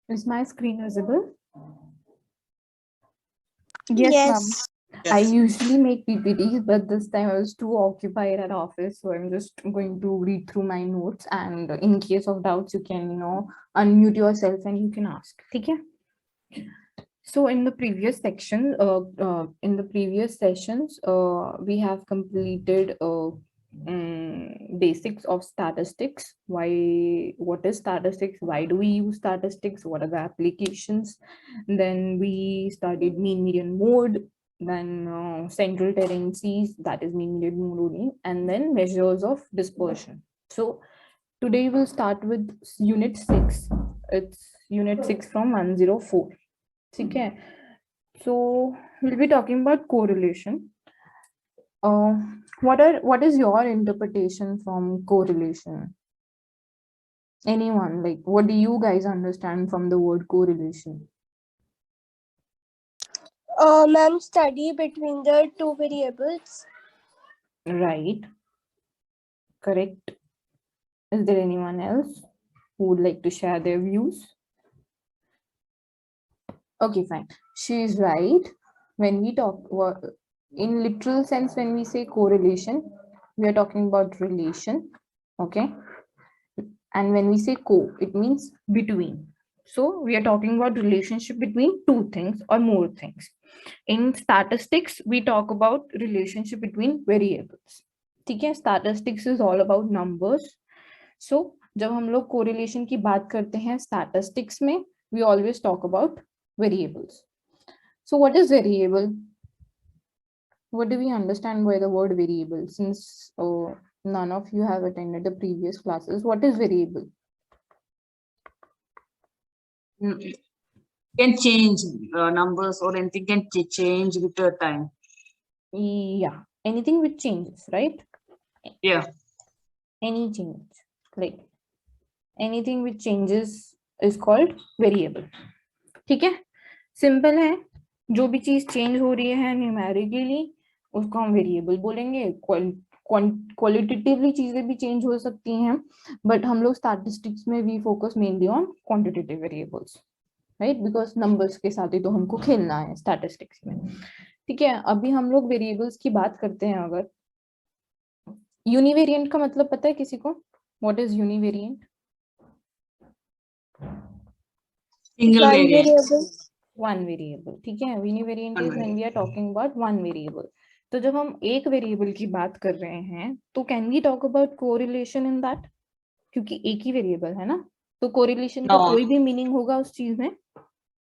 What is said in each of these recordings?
Is my screen visible? Yes, ma'am. Yes. I usually make PPTs, but this time I was too occupied at office, so I'm just going to read through my notes. And in case of doubts, you can, unmute yourself and you can ask. Okay. So in the previous section, in the previous sessions, we have completed basics of statistics. What is statistics? Why do we use statistics? What are the applications? Then we studied mean, median, mode. Then central tendencies, that is mean, median, mode only, and then measures of dispersion. So today we'll start with unit 6. It's unit 6 from 104. Okay. So we'll be talking about correlation. What is your interpretation from correlation? Anyone, like, what do you guys understand from the word correlation? Ma'am, study between the two variables. Right. Correct. Is there anyone else who would like to share their views? Okay, fine. She is right. When we talk in literal sense, when we say correlation, we are talking about relation. Okay. And when we say co, it means between. So we are talking about relationship between two things or more things. In statistics, we talk about relationship between variables. ठीक है, statistics is all about numbers. So जब हम लोग correlation की बात करते हैं statistics में, we always talk about variables. So what is variable? What do we understand by the word variable? Since none of you have attended the previous classes, what is variable? Can change numbers or anything can change with the time. Yeah, anything which changes, right? Yeah. Any change, like anything which changes is called variable. ठीक है, simple है, जो भी चीज change हो रही है numerically उसको हम वेरिएबल बोलेंगे. क्वालिटेटिवली चीजें भी चेंज हो सकती हैं, बट हम लोग स्टैटिस्टिक्स में we focus mainly on quantitative variables, right, because numbers के साथ ही तो हमको खेलना है स्टैटिस्टिक्स में. ठीक है, अभी हम लोग वेरिएबल्स की बात करते हैं. अगर यूनिवेरिएंट का मतलब पता है किसी को? What is univariate? Single variable. One variable. ठीक है, univariate is when we are talking about one variable. तो जब हम एक वेरिएबल की बात कर रहे हैं तो can we talk about correlation in that? क्योंकि एक ही वेरिएबल है ना, तो कोरिलेशन का कोई भी मीनिंग होगा उस चीज में?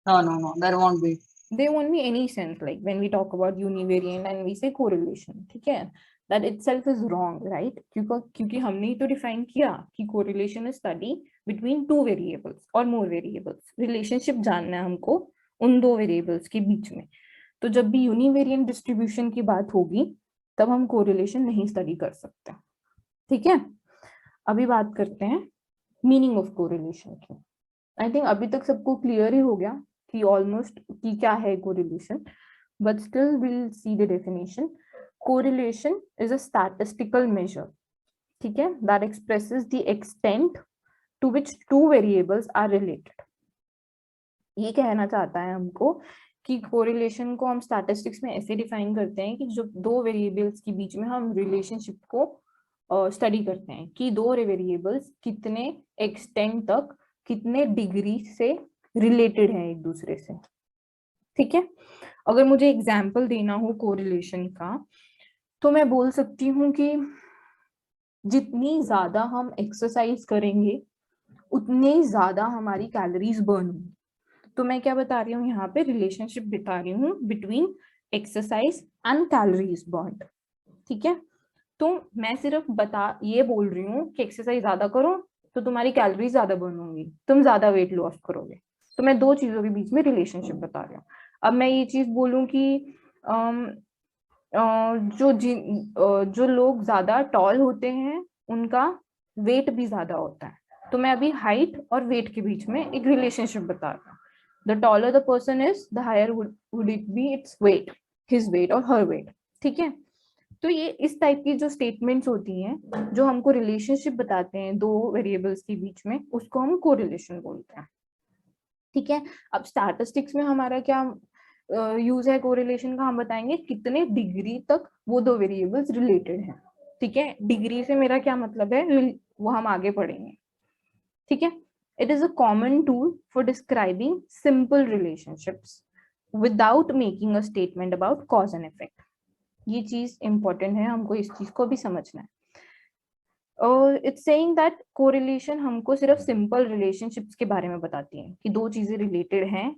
No, there won't be. There won't be any sense like when we talk about univariant and we say correlation. ठीक है, that itself is wrong, right? क्योंकि हमने ही तो डिफाइन किया कि correlation is study between two variables or more variables. Relationship जानना है हमको उन दो वेरिएबल्स के बीच में. तो जब भी यूनिवेरिएंट डिस्ट्रीब्यूशन की बात होगी तब हम कोरिलेशन नहीं स्टडी कर सकते. ठीक है, अभी बात करते हैं मीनिंग ऑफ कोरिलेशन की. आई थिंक अभी तक सबको क्लियर ही हो गया कि ऑलमोस्ट कि क्या है correlation, but still will see the definition. Correlation is a statistical measure, ठीक है, that expresses the extent to which two variables are related. ये कहना चाहता है हमको कि कोरिलेशन को हम स्टैटिस्टिक्स में ऐसे डिफाइन करते हैं कि जो दो वेरिएबल्स के बीच में हम रिलेशनशिप को स्टडी करते हैं कि दो वेरिएबल्स कितने एक्सटेंट तक, कितने डिग्री से रिलेटेड है एक दूसरे से. ठीक है, अगर मुझे एग्जाम्पल देना हो कोरिलेशन का तो मैं बोल सकती हूँ कि जितनी ज्यादा हम एक्सरसाइज करेंगे उतनी ज्यादा हमारी कैलोरीज बर्न होंगी. तो मैं क्या बता रही हूँ यहाँ पे? रिलेशनशिप बता रही हूँ between exercise and calories burn. ठीक है, तो मैं सिर्फ ये बोल रही हूँ कि एक्सरसाइज ज्यादा करो तो तुम्हारी कैलोरीज ज्यादा बर्न होंगी, तुम ज्यादा वेट लॉस करोगे. तो मैं दो चीजों के बीच में रिलेशनशिप बता रही हूँ. अब मैं ये चीज बोलूँ कि जो लोग ज्यादा टॉल होते हैं उनका वेट भी ज्यादा होता है. तो मैं अभी हाइट और वेट के बीच में एक रिलेशनशिप बता रहा हूँ. The taller the person is, the higher would it be its weight, his weight or her weight. ठीक है, तो ये इस टाइप की जो स्टेटमेंट्स होती हैं जो हमको रिलेशनशिप बताते हैं दो वेरिएबल्स के बीच में, उसको हम कोरिलेशन बोलते हैं। ठीक है, अब स्टैटिस्टिक्स में हमारा क्या यूज है कोरिलेशन का, हम बताएंगे कितने डिग्री तक वो दो वेरिएबल्स रिलेटेड हैं। ठीक है, डिग्री से मेरा क्या मतलब है वो हम आगे पढ़ेंगे। ठीक है, it is a common tool for describing simple relationships without making a statement about cause and effect. ये चीज इंपॉर्टेंट है, हमको इस चीज को भी समझना है। इट्स सेइंग दैट कोरिलेशन हमको सिर्फ सिंपल रिलेशनशिप्स के बारे में बताती है कि दो चीजें रिलेटेड हैं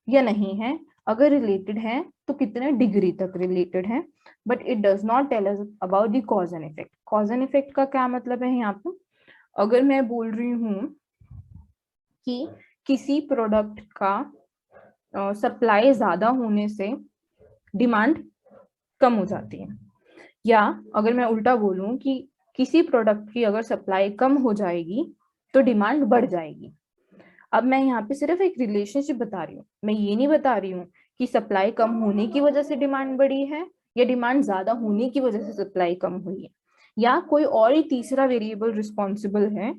या नहीं है, अगर रिलेटेड है तो कितने डिग्री तक रिलेटेड है, but it does not tell us about the cause and effect. Cause and effect का क्या मतलब है यहाँ पे, अगर मैं बोल रही हूँ कि किसी प्रोडक्ट का सप्लाई ज्यादा होने से डिमांड कम हो जाती है, या अगर मैं उल्टा बोलूं कि किसी प्रोडक्ट की अगर सप्लाई कम हो जाएगी तो डिमांड बढ़ जाएगी। अब मैं यहाँ पे सिर्फ एक रिलेशनशिप बता रही हूँ, मैं ये नहीं बता रही हूँ कि सप्लाई कम होने की वजह से डिमांड बढ़ी है या डिमांड ज्यादा होने की वजह से सप्लाई कम हुई है, या कोई और ही तीसरा वेरिएबल रिस्पॉन्सिबल है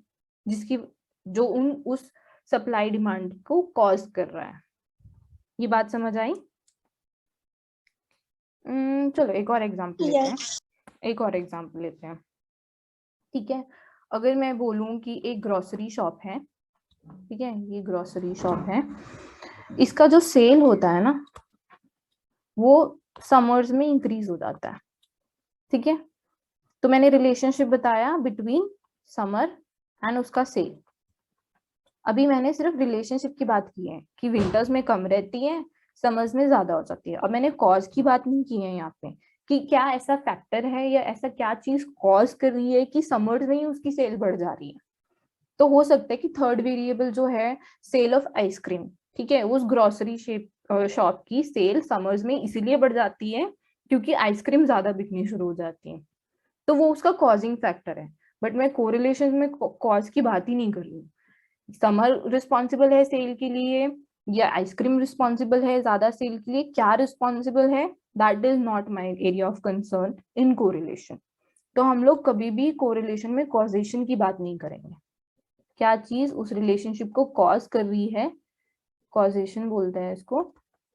जिसकी जो उस सप्लाई डिमांड को कॉज कर रहा है। ये बात समझ आई? चलो एक और एग्जांपल लेते हैं, एक और एग्जांपल लेते हैं। ठीक है, अगर मैं बोलूं कि एक ग्रोसरी शॉप है, ठीक है, ये ग्रोसरी शॉप है, इसका जो सेल होता है ना वो समर्स में इंक्रीज हो जाता है। ठीक है, तो मैंने रिलेशनशिप बताया बिटवीन समर एंड उसका सेल। अभी मैंने सिर्फ रिलेशनशिप की बात की है कि विंटर्स में कम रहती है, समर्स में ज्यादा हो जाती है। अब मैंने कॉज की बात नहीं की है यहाँ पे कि क्या ऐसा फैक्टर है या ऐसा क्या चीज कॉज कर रही है कि समर्स में ही उसकी सेल बढ़ जा रही है। तो हो सकता है कि थर्ड वेरिएबल जो है सेल ऑफ आइसक्रीम, ठीक है, उस ग्रोसरी शॉप की सेल समर्स में इसीलिए बढ़ जाती है क्योंकि आइसक्रीम ज्यादा बिकनी शुरू हो जाती है, तो वो उसका कॉजिंग फैक्टर है। बट मैं कोरिलेशन में कॉज की बात ही नहीं कर रही हूँ। समर रिस्पॉन्सिबल है सेल के लिए या आइसक्रीम रिस्पॉन्सिबल है ज्यादा सेल के लिए, क्या रिस्पॉन्सिबल है, that is not my area of concern in correlation. तो हम लोग कभी भी कोरिलेशन में कॉजेशन की बात नहीं करेंगे, क्या चीज उस रिलेशनशिप को कॉज कर रही है, कॉजेशन बोलते हैं इसको,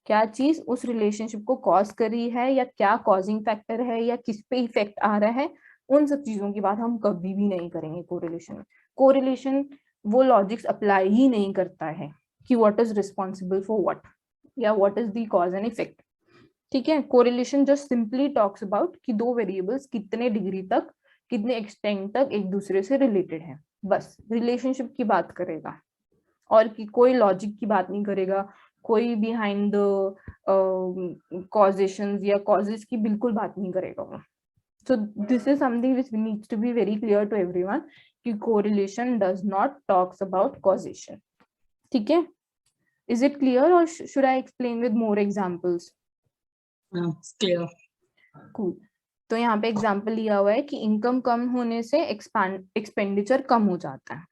क्या चीज उस रिलेशनशिप को कॉज कर रही है या क्या कॉजिंग फैक्टर है या किस पे इफेक्ट आ रहा है, उन सब चीजों की बात हम कभी भी नहीं करेंगे कोरिलेशन में। कोरिलेशन वो लॉजिक्स अप्लाई ही नहीं करता है कि what is responsible for what या what is the cause and effect. ठीक है, correlation just simply talks about कि दो वेरिएबल्स कितने डिग्री तक, कितने एक्सटेंट तक एक दूसरे से रिलेटेड है, बस रिलेशनशिप की बात करेगा और कि कोई लॉजिक की बात नहीं करेगा, कोई बिहाइंड द कॉजेशंस या कॉजेस की बिल्कुल बात नहीं करेगा वो। So this is something which needs to be very clear to everyone कि correlation does not talks about causation. ठीक है, is it clear or should I explain with more examples? It's clear. Cool. तो यहाँ पे example लिया हुआ है कि इनकम कम होने से एक्सपेंडिचर कम हो जाता है।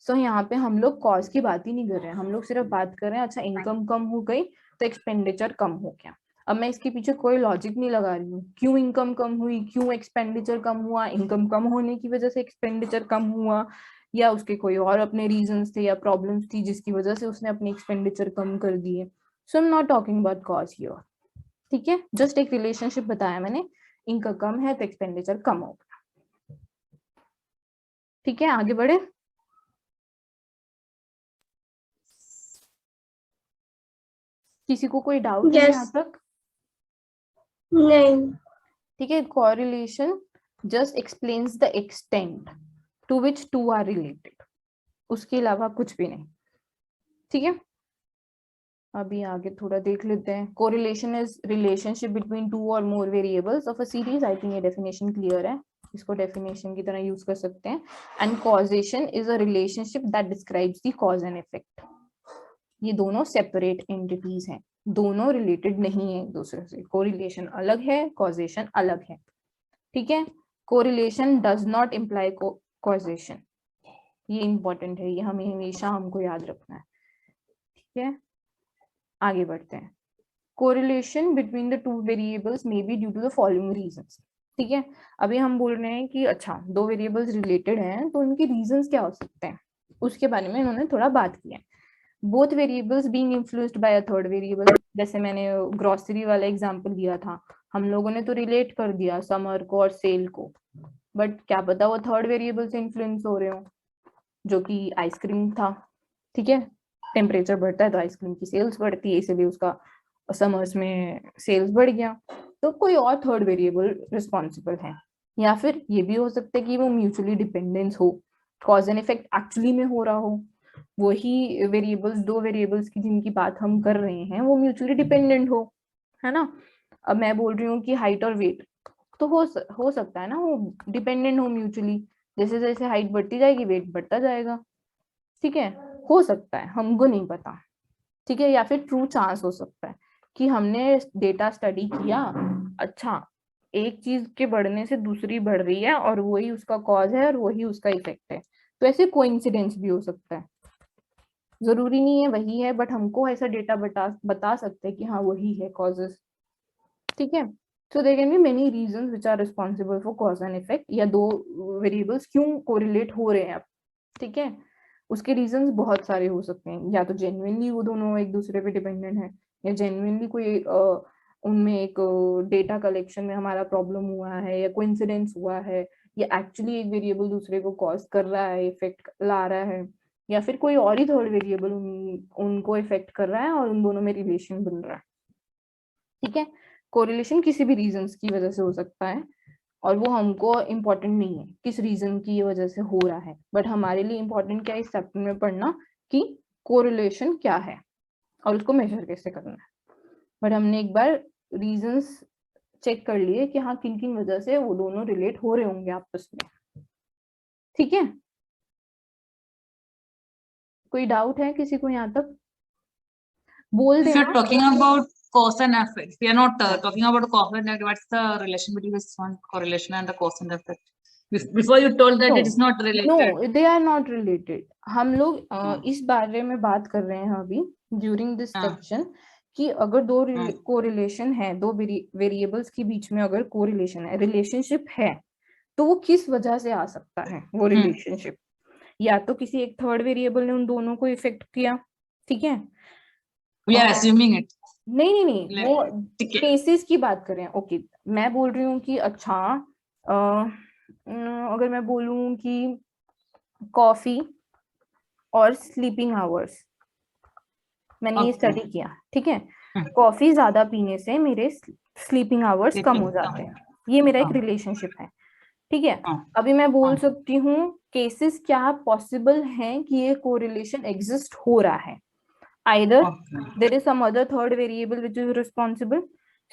सो यहाँ पे हम लोग कॉज की बात ही नहीं कर रहे हैं, हम लोग सिर्फ बात कर रहे हैं अच्छा इनकम कम हो गई तो एक्सपेंडिचर कम हो गया। अब मैं इसके पीछे कोई लॉजिक नहीं लगा रही हूँ, क्यों इनकम कम हुई, क्यों एक्सपेंडिचर कम हुआ, इनकम कम होने की वजह से एक्सपेंडिचर कम हुआ या उसके कोई और अपने रीजंस थे या प्रॉब्लम्स थी जिसकी वजह से उसने अपने एक्सपेंडिचर कम कर दिए। So I am not talking about cause here. ठीक है, जस्ट एक रिलेशनशिप बताया मैंने, इनकम कम है तो एक्सपेंडिचर कम होगा। ठीक है, आगे बढ़े। किसी को कोई डाउट है यहाँ तक? नहीं। ठीक है, correlation just explains the extent to which two are related, उसके अलावा कुछ भी नहीं। ठीक है, अभी आगे थोड़ा देख लेते हैं। Correlation is relationship between two और more variables of a series. I think ये डेफिनेशन क्लियर है, इसको डेफिनेशन की तरह यूज कर सकते हैं। And causation is a relationship that describes the cause and effect. ये दोनों सेपरेट एंटिटीज हैं, दोनों रिलेटेड नहीं है एक दूसरे से। कोरिलेशन अलग है, कॉजेशन अलग है। ठीक है, correlation does not imply causation, ये इंपॉर्टेंट है, ये हमें हमेशा हमको याद रखना है। ठीक है, आगे बढ़ते हैं। Correlation between the two variables may be due to the following reasons. ठीक है, अभी हम बोल रहे हैं कि अच्छा दो वेरिएबल्स रिलेटेड हैं तो उनके रीजंस क्या हो सकते हैं, उसके बारे में इन्होंने थोड़ा बात की है। Both variables being influenced by a third variable, जैसे मैंने ग्रोसरी वाला एग्जांपल दिया था, हम लोगों ने तो रिलेट कर दिया समर को और सेल को, बट क्या पता वो थर्ड वेरिएबल से इन्फ्लुएंस हो रहे हो, जो कि आइसक्रीम था। ठीक है, टेम्परेचर बढ़ता है तो आइसक्रीम की सेल्स बढ़ती है, इसलिए उसका समर्स में सेल्स बढ़ गया, तो कोई और थर्ड वेरिएबल रिस्पॉन्सिबल है। या फिर ये भी हो सकता है कि वो म्यूचुअली डिपेंडेंस हो, कॉज एंड इफेक्ट एक्चुअली में हो रहा हो, वही वेरिएबल्स, दो वेरिएबल्स की जिनकी बात हम कर रहे हैं वो म्यूचुअली डिपेंडेंट हो, है ना। अब मैं बोल रही हूँ कि हाइट और वेट, तो हो सकता है ना वो डिपेंडेंट हो म्यूचुअली, जैसे जैसे हाइट बढ़ती जाएगी वेट बढ़ता जाएगा। ठीक है, हो सकता है, हमको नहीं पता। ठीक है, या फिर ट्रू चांस हो सकता है कि हमने डेटा स्टडी किया, अच्छा एक चीज के बढ़ने से दूसरी बढ़ रही है और वही उसका कॉज है और वही उसका इफेक्ट है, तो ऐसे कोइंसिडेंस भी हो सकता है, जरूरी नहीं है वही है, बट हमको ऐसा डेटा बता सकते हैं कि हाँ वही है कॉजेस। ठीक है, so there can be many reasons which are responsible for cause and effect, या दो वेरिएबल्स क्यों कोरिलेट हो रहे हैं अब। ठीक है, उसके रीजंस बहुत सारे हो सकते हैं, या तो जेन्युइनली वो दोनों एक दूसरे पे डिपेंडेंट है, या जेन्युइनली कोई उनमें एक डेटा कलेक्शन में हमारा प्रॉब्लम हुआ है या कोइंसिडेंस हुआ है, या एक्चुअली एक वेरिएबल दूसरे को कॉज कर रहा है, इफेक्ट ला रहा है, या फिर कोई और ही थर्ड वेरिएबल उनको इफेक्ट कर रहा है और उन दोनों में रिलेशन बन रहा है। ठीक है, कोरिलेशन किसी भी रीजंस की वजह से हो सकता है और वो हमको इम्पोर्टेंट नहीं है किस रीजन की वजह से हो रहा है, बट हमारे लिए इम्पोर्टेंट क्या है इस चैप्टर में पढ़ना कि कोरिलेशन क्या है और उसको मेजर कैसे करना है। बट हमने एक बार रीजंस चेक कर लिए कि हाँ किन किन वजह से वो दोनों रिलेट हो रहे होंगे आपस में। ठीक है, कोई डाउट है किसी को यहाँ तक, बोल If you're देना। talking about cause and effect, we are not talking about cause and effect. What's the relation between this one correlation and the cause and effect? Before you told that it is not related. No they are not related. हम लोग इस बारे में बात कर रहे हैं अभी ड्यूरिंग दिस सेक्शन कि अगर दो कोरिलेशन है, दो वेरिएबल्स के बीच में अगर कोरिलेशन है, रिलेशनशिप है, तो वो किस वजह से आ सकता है वो रिलेशनशिप, या तो किसी एक थर्ड वेरिएबल ने उन दोनों को इफेक्ट किया। ठीक है, We are assuming it. नहीं नहीं नहीं, वो केसेस की बात करें। ओके, मैं बोल रही हूँ कि अच्छा अगर मैं बोलूँ कि कॉफी और स्लीपिंग आवर्स, मैंने ये स्टडी किया। ठीक है, कॉफी ज्यादा पीने से मेरे स्लीपिंग आवर्स कम हो जाते हैं, ये मेरा एक रिलेशनशिप है। ठीक है, अभी मैं बोल सकती हूँ केसेस क्या पॉसिबल हैं कि ये कोरिलेशन एग्जिस्ट हो रहा है, either there is some other third variable which is responsible,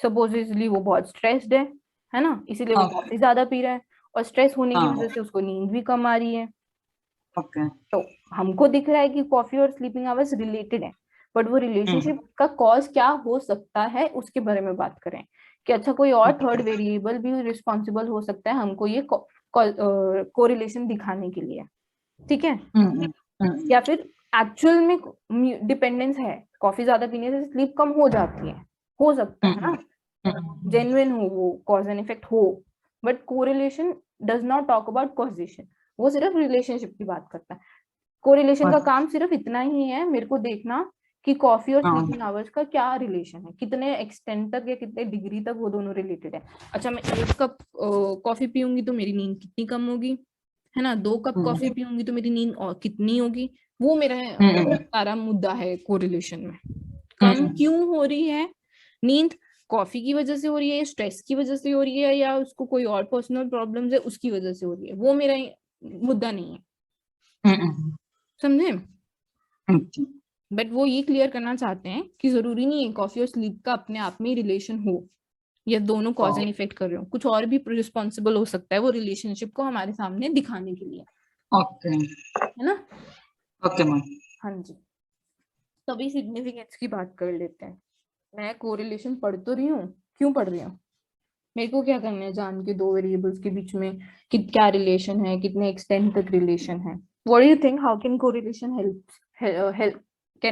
supposedly वो बहुत स्ट्रेस्ड है ना, इसीलिए वो कॉफी ज्यादा पी रहा है, और स्ट्रेस होने की वजह से उसको नींद भी कम आ रही है। तो हमको दिख रहा है कि कॉफी और स्लीपिंग आवर्स रिलेटेड है, बट वो रिलेशनशिप का कॉज क्या हो सकता है उसके बारे में बात करें कि अच्छा कोई और थर्ड वेरिएबल भी रिस्पॉन्सिबल हो सकता है हमको ये कोरिलेशन दिखाने के लिए। ठीक है, या फिर एक्चुअल में डिपेंडेंस है, कॉफी ज्यादा पीने से स्लीप कम हो जाती है, हो सकता है ना, जेन्युइन हो वो कॉज एंड इफेक्ट हो, but correlation does not talk about causation, वो सिर्फ रिलेशनशिप की बात करता है। कोरिलेशन का काम सिर्फ इतना ही है मेरे को देखना कि कॉफी और स्लीपिंग आवर्स का क्या रिलेशन है, कितने एक्सटेंट तक या कितने डिग्री तक वो दोनों रिलेटेड है। अच्छा मैं 1 कप कॉफी पीऊंगी तो मेरी नींद कितनी कम होगी, है ना, 2 कप कॉफी पीऊंगी तो मेरी नींद और कितनी होगी, वो मेरा सारा मुद्दा है कोरिलेशन में। कम क्यों हो रही है नींद, कॉफी की वजह से हो रही है, स्ट्रेस की वजह से हो रही है, या उसको कोई और पर्सनल प्रॉब्लम्स है उसकी वजह से हो रही है, वो मेरा मुद्दा नहीं है, समझे। बट वो ये क्लियर करना चाहते हैं कि जरूरी नहीं है कॉफी और स्लीप का अपने आप में रिलेशन हो, या दोनों कॉज एंड इफेक्ट कर रहे हो, कुछ और भी रिस्पॉन्सिबल हो सकता है वो रिलेशनशिप को हमारे सामने दिखाने के लिए। है ना। मैम। हाँ जी, तो अभी सिग्निफिकेंस की बात कर लेते हैं। मैं कोरिलेशन पढ़ तो रही हूँ, क्यों पढ़ रही हूँ, मेरे को क्या करना है जान के दो वेरिएबल्स के बीच में क्या रिलेशन है, कितने एक्सटेंट तक रिलेशन है। What do you think, how can correlation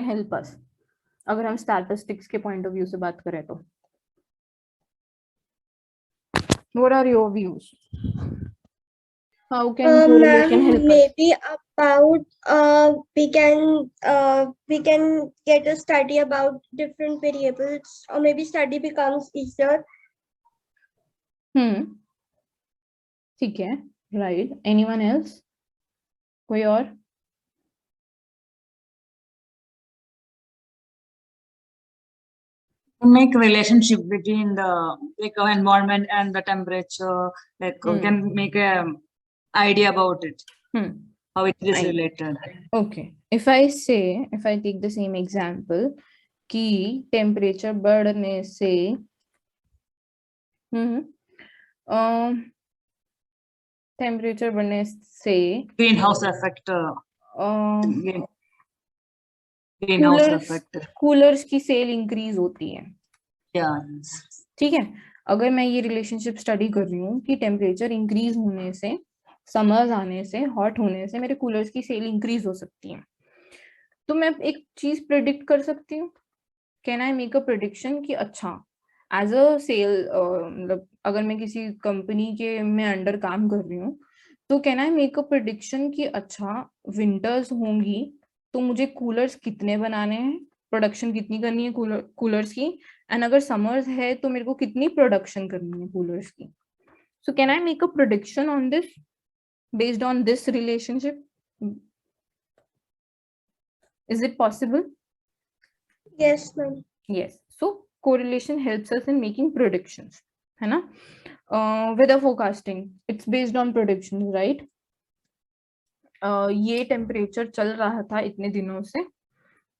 help us, अगर हम स्टैटिस्टिक्स के पॉइंट ऑफ व्यू से बात करें तो What are your views? How can correlation Ma'am, help us? maybe about we can get a study about different variables, or maybe study becomes easier. ठीक है, right. Anyone else? कोई और? Make relationship between the environment and the temperature, we can make a idea about it, how it is related. Okay, if I take the same example कि temperature बढ़ने से temperature बढ़ने से greenhouse effect, greenhouse effect, coolers की cell increase होती है। yes. ठीक है, अगर मैं ये रिलेशनशिप स्टडी कर रही हूँ कि टेम्परेचर इंक्रीज होने से, समर्स आने से, हॉट होने से मेरे कूलर्स की सेल इंक्रीज हो सकती है, तो मैं एक चीज प्रेडिक्ट कर सकती हूँ। Can I make a prediction कि अच्छा एज अ सेल, मतलब अगर मैं किसी कंपनी के में अंडर काम कर रही हूँ, तो can I make a prediction कि अच्छा विंटर्स होंगी तो मुझे कूलर्स कितने बनाने हैं, प्रोडक्शन कितनी करनी है कूलर्स की, एंड अगर समर्स है तो मेरे को कितनी प्रोडक्शन करनी है कूलर्स की। So can I make a prediction on this based on this relationship? Is it possible? Yes, ma'am. Yes. So correlation helps us in making predictions, है ना? Weather forecasting, it's based on predictions, right? ये temperature चल रहा था इतने दिनों से,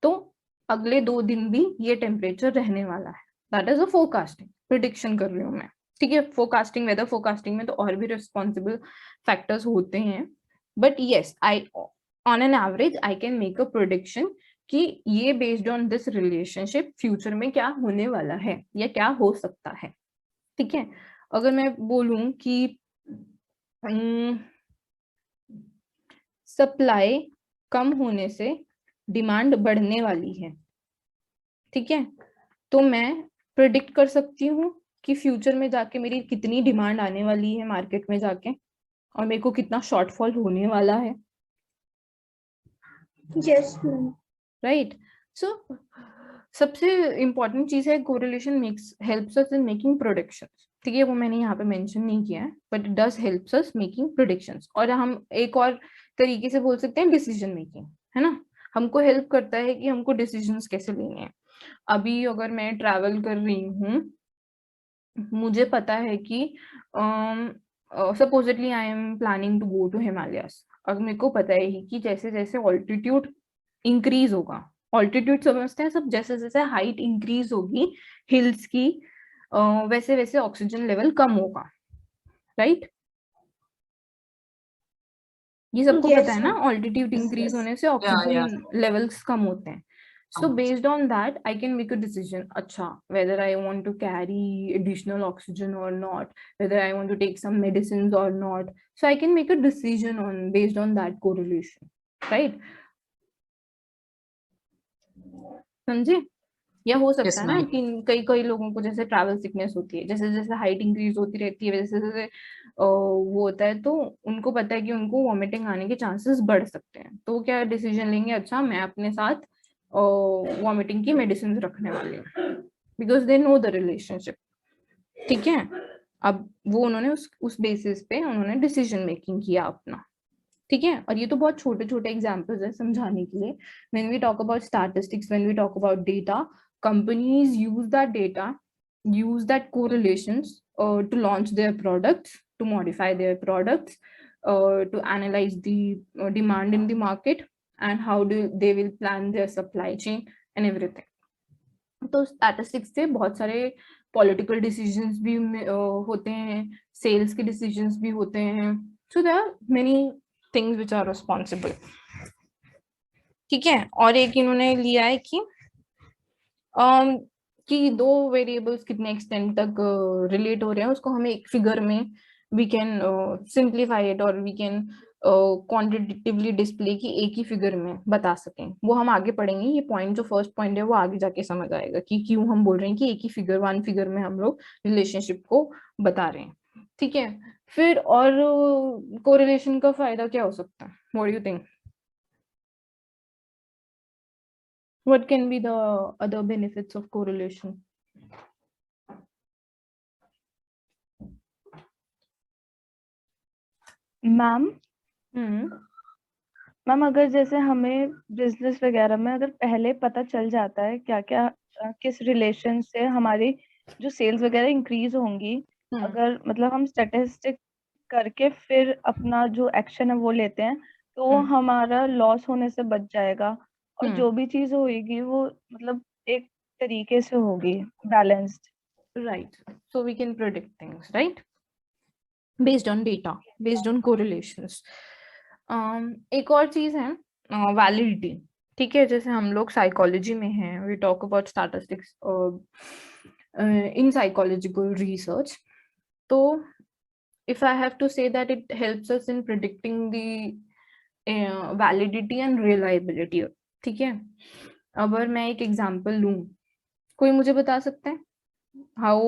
तो अगले 2 दिन भी ये टेम्परेचर रहने वाला है। That is a forecasting, prediction कर रही हूँ मैं। ठीक है, फोरकास्टिंग, वेदर फोरकास्टिंग में तो और भी रिस्पॉन्सिबल फैक्टर्स होते हैं, but yes, I on an average I can make a prediction कि ये based on this relationship future में क्या होने वाला है या क्या हो सकता है। ठीक है, अगर मैं बोलूं कि सप्लाई कम होने से डिमांड बढ़ने वाली है, ठीक है, तो मैं प्रिडिक्ट कर सकती हूँ कि फ्यूचर में जाके मेरी कितनी डिमांड आने वाली है मार्केट में जाके, और मेरे को कितना शॉर्टफॉल होने वाला है। Yes, ma'am. राइट, सो सबसे इम्पोर्टेंट चीज है correlation helps us in making predictions. ठीक है, वो मैंने यहाँ पे मेंशन नहीं किया है, but it does helps us making predictions. और हम एक और तरीके से बोल सकते हैं डिसीजन मेकिंग, है ना, हमको हेल्प करता है कि हमको डिसीजंस कैसे लेने हैं। अभी अगर मैं ट्रैवल कर रही हूँ, मुझे पता है कि supposedly I am planning to go to Himalayas, और मेरे को पता है कि जैसे जैसे ऑल्टीट्यूड इंक्रीज होगा, ऑल्टीट्यूड समझते हैं सब, जैसे जैसे हाइट इंक्रीज होगी हिल्स की, वैसे वैसे ऑक्सीजन लेवल कम होगा, राइट? ये सबको Yes, पता है ना, ma'am. ऑल्टीट्यूड इंक्रीज होने से ऑक्सीजन लेवल्स कम होते हैं। So based on that, I can make a decision, अच्छा, whether I want to carry additional oxygen or not, whether I want to take some medicines or not. So I can make a decision based on that correlation, right? समझे? या हो सकता है ना कि कई कई लोगों को जैसे ट्रैवल सिकनेस होती है, जैसे जैसे हाइट इंक्रीज होती रहती है, जैसे जैसे वो होता है, तो उनको पता है कि उनको वॉमिटिंग आने के चांसेस बढ़ सकते हैं, तो क्या डिसीजन लेंगे, अच्छा मैं अपने साथ वॉमिटिंग की मेडिसिन रखने वाली हूँ, because they know the relationship. ठीक है, अब वो उन्होंने उस बेसिस पे उन्होंने डिसीजन मेकिंग किया अपना। ठीक है, और ये तो बहुत छोटे छोटे एग्जाम्पल्स है समझाने के लिए। When we talk about statistics, when we talk about data, companies use that data, use that correlations to launch their products, to modify their products, to analyze the demand in the market, and how they will plan their supply chain and everything. तो statistics से बहुत सारे political decisions भी होते हैं, sales के decisions भी होते हैं, so there are many things which are responsible. ठीक है, और एक इन्होंने लिया है कि 2 वेरिएबल्स कितने एक्सटेंट तक रिलेट हो रहे हैं, उसको हमें एक फिगर में वी कैन सिंप्लीफाई इट, और वी कैन क्वांटिटेटिवली डिस्प्ले की एक ही फिगर में बता सकें। वो हम आगे पढ़ेंगे, ये पॉइंट जो फर्स्ट पॉइंट है वो आगे जाके समझ आएगा कि क्यों हम बोल रहे हैं कि एक ही फिगर, 1 फिगर में हम लोग रिलेशनशिप को बता रहे हैं। ठीक है, फिर और कोरिलेशन का फायदा क्या हो सकता है? What do you think? What can be the other benefits of correlation? Ma'am ma'am अगर जैसे हमें बिजनेस वगैरह में अगर पहले पता चल जाता है क्या क्या किस रिलेशन से हमारी जो सेल्स वगैरह इंक्रीज होंगी, अगर मतलब हम स्टैटिस्टिक करके फिर अपना जो एक्शन है वो लेते हैं, तो हमारा लॉस होने से बच जाएगा और जो भी चीज होगी वो मतलब एक तरीके से होगी balanced. Right. So we can predict things, right? Based on data, based on correlations. एक और चीज है वैलिडिटी. ठीक है, जैसे हम लोग साइकोलॉजी में हैं, we talk about statistics in psychological research. तो if I have to say that it helps us in predicting the validity and reliability. ठीक है, अगर मैं एक एग्जांपल लूं, कोई मुझे बता सकता है how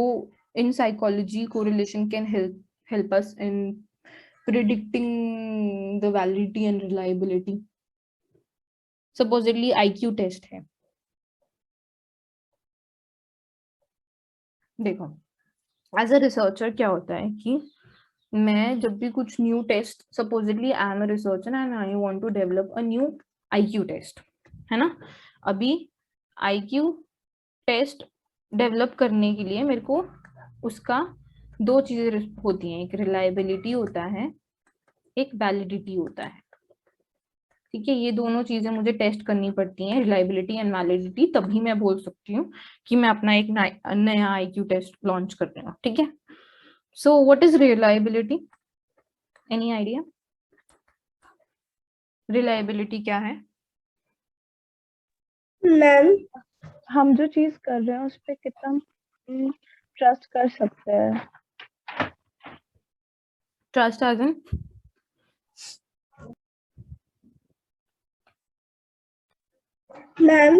in psychology correlation can help us in predicting the validity and reliability? Supposedly IQ test है. देखो, एज अ रिसर्चर क्या होता है कि मैं जब भी कुछ new test, supposedly I am a researcher and I want to develop a new IQ test, है ना. अभी IQ टेस्ट डेवलप करने के लिए मेरे को उसका दो चीजें होती हैं, एक रिलायबिलिटी होता है, एक वैलिडिटी होता है. ठीक है, ये दोनों चीजें मुझे टेस्ट करनी पड़ती हैं, रिलायबिलिटी एंड वैलिडिटी, तभी मैं बोल सकती हूँ कि मैं अपना एक नया IQ टेस्ट लॉन्च कर रही हूँ. ठीक है, so what is reliability? Any idea? Reliability क्या है? मैम हम जो चीज कर रहे हैं उस पर कितना ट्रस्ट कर सकते हैं. Trust as in ma'am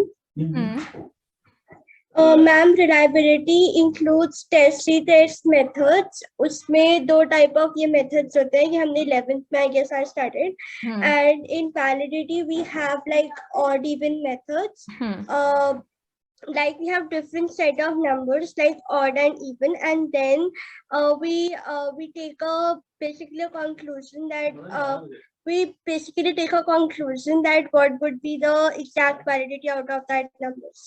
ma'am reliability includes test retest methods. उसमें दो टाइप ऑफ ये मेथड्स होते हैं, कि हमने 11th में I guess I started. And in validity we have like odd even methods. Like we have different set of numbers like odd and even, and then we take a basically a conclusion that we basically take a conclusion that what would be the exact validity out of that numbers.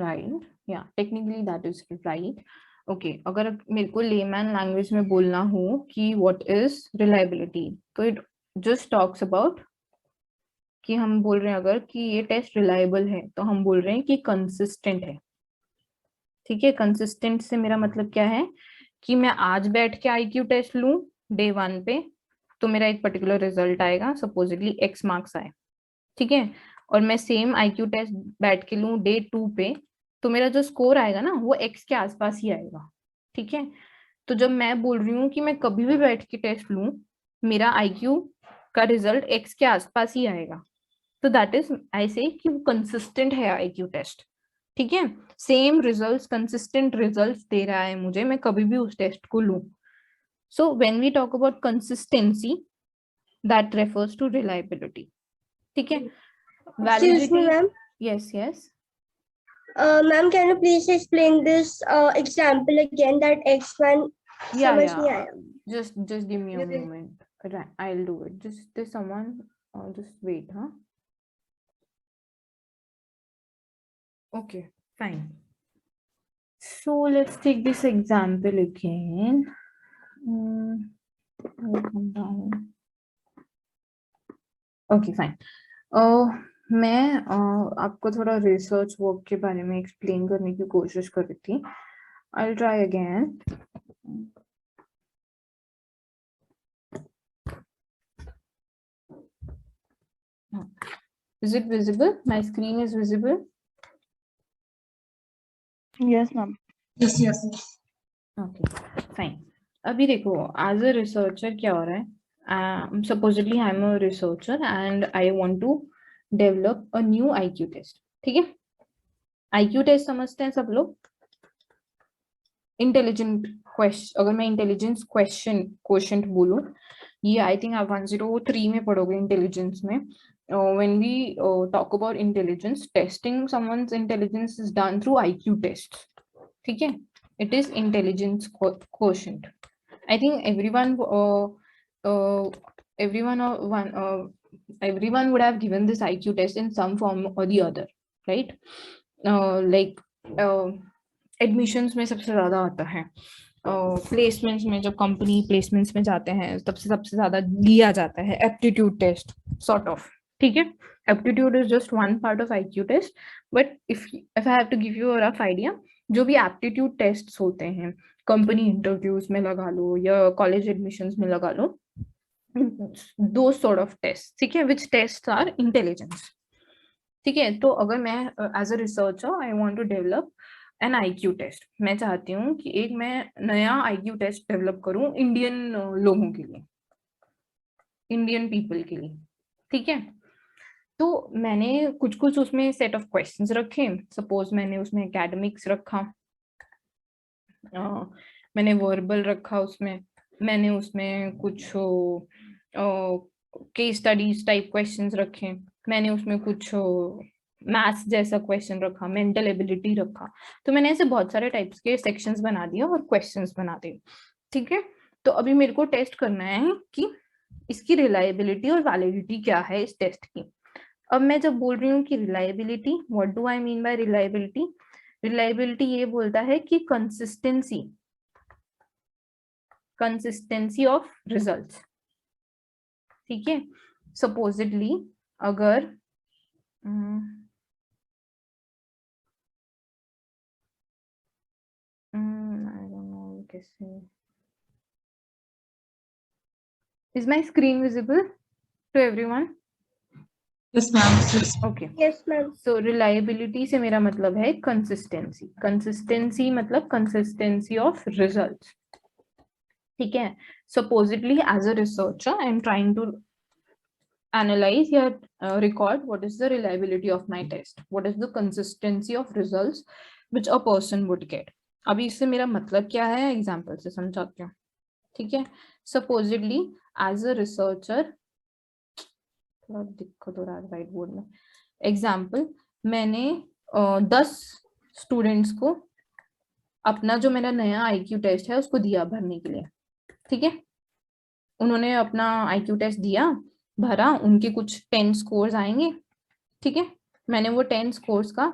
Right, yeah, technically that is right. Okay, अगर मेरे को layman language में बोलना हो कि what is reliability, तो it just talks about कि हम बोल रहे हैं अगर कि ये टेस्ट रिलायबल है, तो हम बोल रहे हैं कि कंसिस्टेंट है. ठीक है, कंसिस्टेंट से मेरा मतलब क्या है कि मैं आज बैठ के IQ टेस्ट लूं डे 1 पे, तो मेरा एक पर्टिकुलर रिजल्ट आएगा, सपोजिटली X मार्क्स आए. ठीक है, और मैं सेम IQ टेस्ट बैठ के लूं डे 2 पे, तो मेरा जो स्कोर आएगा ना वो X के आसपास ही आएगा. ठीक है, तो जब मैं बोल रही हूँ कि मैं कभी भी बैठ के टेस्ट लूं, मेरा IQ का रिजल्ट X के आसपास ही आएगा, तो दैट इज आई से कि वो कंसिस्टेंट है IQ टेस्ट. ठीक है, सेम रिजल्ट्स, कंसिस्टेंट रिजल्ट्स दे रहा है मुझे, मैं कभी भी उस टेस्ट को लूं. So when we talk about consistency, that refers to reliability. ठीक है, validity. Ma'am yes yes. Ma'am can you please explain this example again that X1 समझ नहीं आया. just give me a moment. Right, I'll do it. Just there's someone, just wait, huh? Okay, fine. So let's take this example again. I'll come down. Okay, fine. मैं आपको थोड़ा research work के बारे में explain करने की कोशिश कर रही थी. I'll try again. Is it visible? My screen is visible? Yes ma'am. Yes, yes. Okay, fine. अभी देखो, as a researcher क्या हो रहा है? Supposedly I'm a researcher and I want to develop a new IQ test. ठीक है, IQ test समझते हैं सब लोग? इंटेलिजेंट क्वेश्चन, अगर मैं इंटेलिजेंस क्वेश्चन बोलूं, ये आई थिंक आप 103 में पढ़ोगे इंटेलिजेंस में. When we talk about intelligence, testing someone's intelligence is done through IQ tests. ठीक है, it is intelligence quotient. I think everyone would have given this IQ test in some form or the other, right? Like admissions में सबसे ज्यादा आता है, placements में, जब company placements में जाते हैं तब से सबसे ज्यादा लिया जाता है एप्टीट्यूड टेस्ट सॉर्ट ऑफ. ठीक है, aptitude is just one part of IQ test, but if I have to give you a rough idea, जो भी एप्टीट्यूड टेस्ट होते हैं कंपनी इंटरव्यूज में लगा लो या कॉलेज एडमिशंस में लगा लो, दो सॉर्ट ऑफ टेस्ट. ठीक है, विच टेस्ट आर इंटेलिजेंस. ठीक है, तो अगर मैं as a researcher I want to develop an IQ test, मैं चाहती हूँ कि एक मैं नया IQ टेस्ट डेवलप करूँ इंडियन लोगों के लिए, इंडियन पीपल के लिए. ठीक है, तो मैंने कुछ कुछ उसमें सेट ऑफ क्वेश्चंस रखे. सपोज मैंने उसमें एकेडमिक्स रखा, मैंने वर्बल रखा, उसमें मैंने उसमें कुछ केस स्टडीज टाइप क्वेश्चंस रखे, मैंने उसमें कुछ मैथ्स जैसा क्वेश्चन रखा, मेंटल एबिलिटी रखा. तो मैंने ऐसे बहुत सारे टाइप्स के सेक्शंस बना दिया और क्वेश्चंस बना दिए. ठीक है, तो अभी मेरे को टेस्ट करना है कि इसकी रिलायबिलिटी और वैलिडिटी क्या है इस टेस्ट की. अब मैं जब बोल रही हूँ कि reliability, what do I mean by reliability? Reliability ये बोलता है कि कंसिस्टेंसी ऑफ रिजल्ट्स. ठीक है, सपोजिटली अगर I don't know कैसे. Is my screen visible to everyone? Yes, ma'am. Okay. Yes, ma'am. So reliability से मेरा मतलब है consistency. Consistency मतलब consistency of results. ठीक है, supposedly as a researcher I am trying to analyze या record what is the reliability of my test, what is the consistency of results which a person would get. अभी इससे मेरा मतलब क्या है, example से समझाती हूँ. ठीक है, supposedly as a researcher, थोड़ा दिक्कत हो रहा है व्हाइट बोर्ड में. एग्जाम्पल, मैंने 10 स्टूडेंट्स को अपना जो मेरा नया IQ टेस्ट है उसको दिया भरने के लिए. ठीक है, उन्होंने अपना IQ टेस्ट दिया, भरा, उनके कुछ 10 स्कोर्स आएंगे. ठीक है, मैंने वो 10 स्कोर्स का,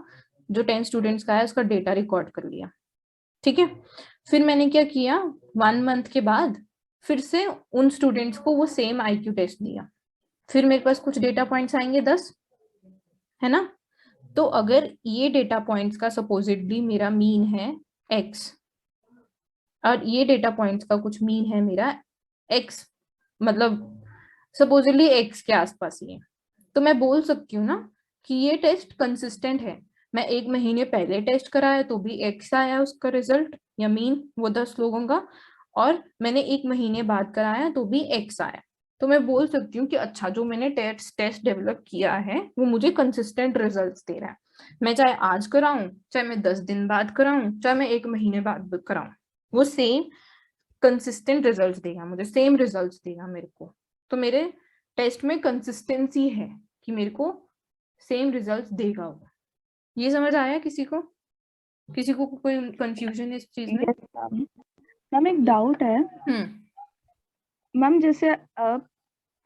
जो 10 स्टूडेंट्स का है उसका डेटा रिकॉर्ड कर लिया. ठीक है, फिर मैंने क्या किया, 1 मंथ के बाद फिर से उन स्टूडेंट्स को वो सेम IQ टेस्ट दिया. फिर मेरे पास कुछ डेटा पॉइंट्स आएंगे 10, है ना. तो अगर ये डेटा पॉइंट्स का सपोजिटली मेरा मीन है X और ये डेटा पॉइंट्स का कुछ मीन है मेरा X, मतलब सपोजिटली X के आसपास ही है, तो मैं बोल सकती हूँ ना कि ये टेस्ट कंसिस्टेंट है. मैं 1 महीने पहले टेस्ट कराया तो भी X आया उसका रिजल्ट या मीन वो 10 लोगों का, और मैंने 1 महीने बाद कराया तो भी X आया. तो मैं बोल सकती हूँ कि अच्छा, जो मैंने टेस्ट डेवलप किया है वो मुझे कंसिस्टेंट रिजल्ट्स दे रहा है. मैं चाहे आज कराऊं, चाहे मैं 10 दिन बाद कराऊं, चाहे मैं 1 महीने बाद कराऊं, वो सेम कंसिस्टेंट रिजल्ट्स देगा मुझे, सेम रिजल्ट्स देगा मेरे को. तो मेरे टेस्ट में कंसिस्टेंसी है कि मेरे को सेम रिजल्ट्स देगा वो. ये समझ आया किसी को? किसी को कोई कंफ्यूजन इस चीज में? मैम एक डाउट है मैम, जैसे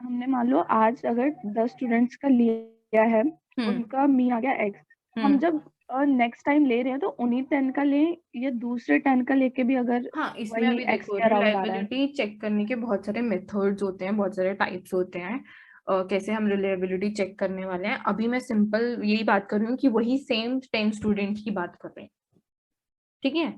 हमने मान लो आज अगर 10 स्टूडेंट्स का लिया है, उनका मीन आ गया X, हम जब नेक्स्ट टाइम ले रहे हैं तो उन्हीं 10 का ले या दूसरे 10 का लेके भी अगर, हाँ, इसमें अभी देखो रिलायबिलिटी चेक करने के बहुत सारे मेथड्स होते हैं, बहुत सारे टाइप्स होते हैं. कैसे हम रिलायबिलिटी चेक करने वाले हैं, अभी मैं सिंपल यही बात कर रही हूँ कि वही सेम 10 स्टूडेंट्स की बात कर रहे हैं. ठीक है,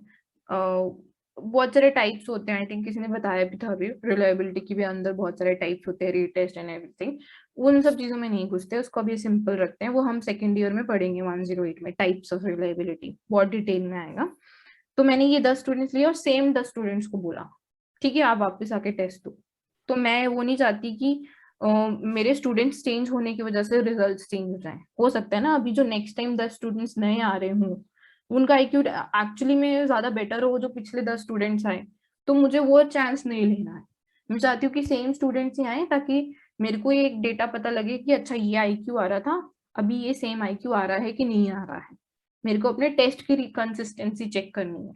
बहुत सारे टाइप्स होते हैं, आई थिंक किसी ने बताया भी था अभी, रिलायबिलिटी की भी अंदर बहुत सारे टाइप्स होते हैं, रीटेस्ट एंड एवरीथिंग. उन सब चीजों में नहीं घुसते, उसको अभी सिंपल रखते हैं, वो हम सेकेंड ईयर में पढ़ेंगे 108 में, टाइप्स ऑफ रिलायबिलिटी बहुत डिटेल में आएगा. तो मैंने ये 10 स्टूडेंट्स लिए और सेम 10 स्टूडेंट्स को बोला ठीक है आप वापस आके टेस्ट दो. तो मैं वो नहीं चाहती कि मेरे स्टूडेंट्स चेंज होने की वजह से रिजल्ट्स चेंज हो जाएं. हो सकता है ना अभी जो नेक्स्ट टाइम 10 स्टूडेंट्स नए आ रहे हों उनका आईक्यू एक्चुअली में ज्यादा बेटर हो जो पिछले 10 स्टूडेंट्स आए, तो मुझे वो चांस नहीं लेना है। मैं चाहती हूँ कि सेम स्टूडेंट्स ही आए, ताकि मेरे को एक डेटा पता लगे कि अच्छा ये आईक्यू आ रहा था, अभी ये सेम आईक्यू आ रहा है कि नहीं आ रहा है। मेरे को अपने टेस्ट की कंसिस्टेंसी चेक करनी है,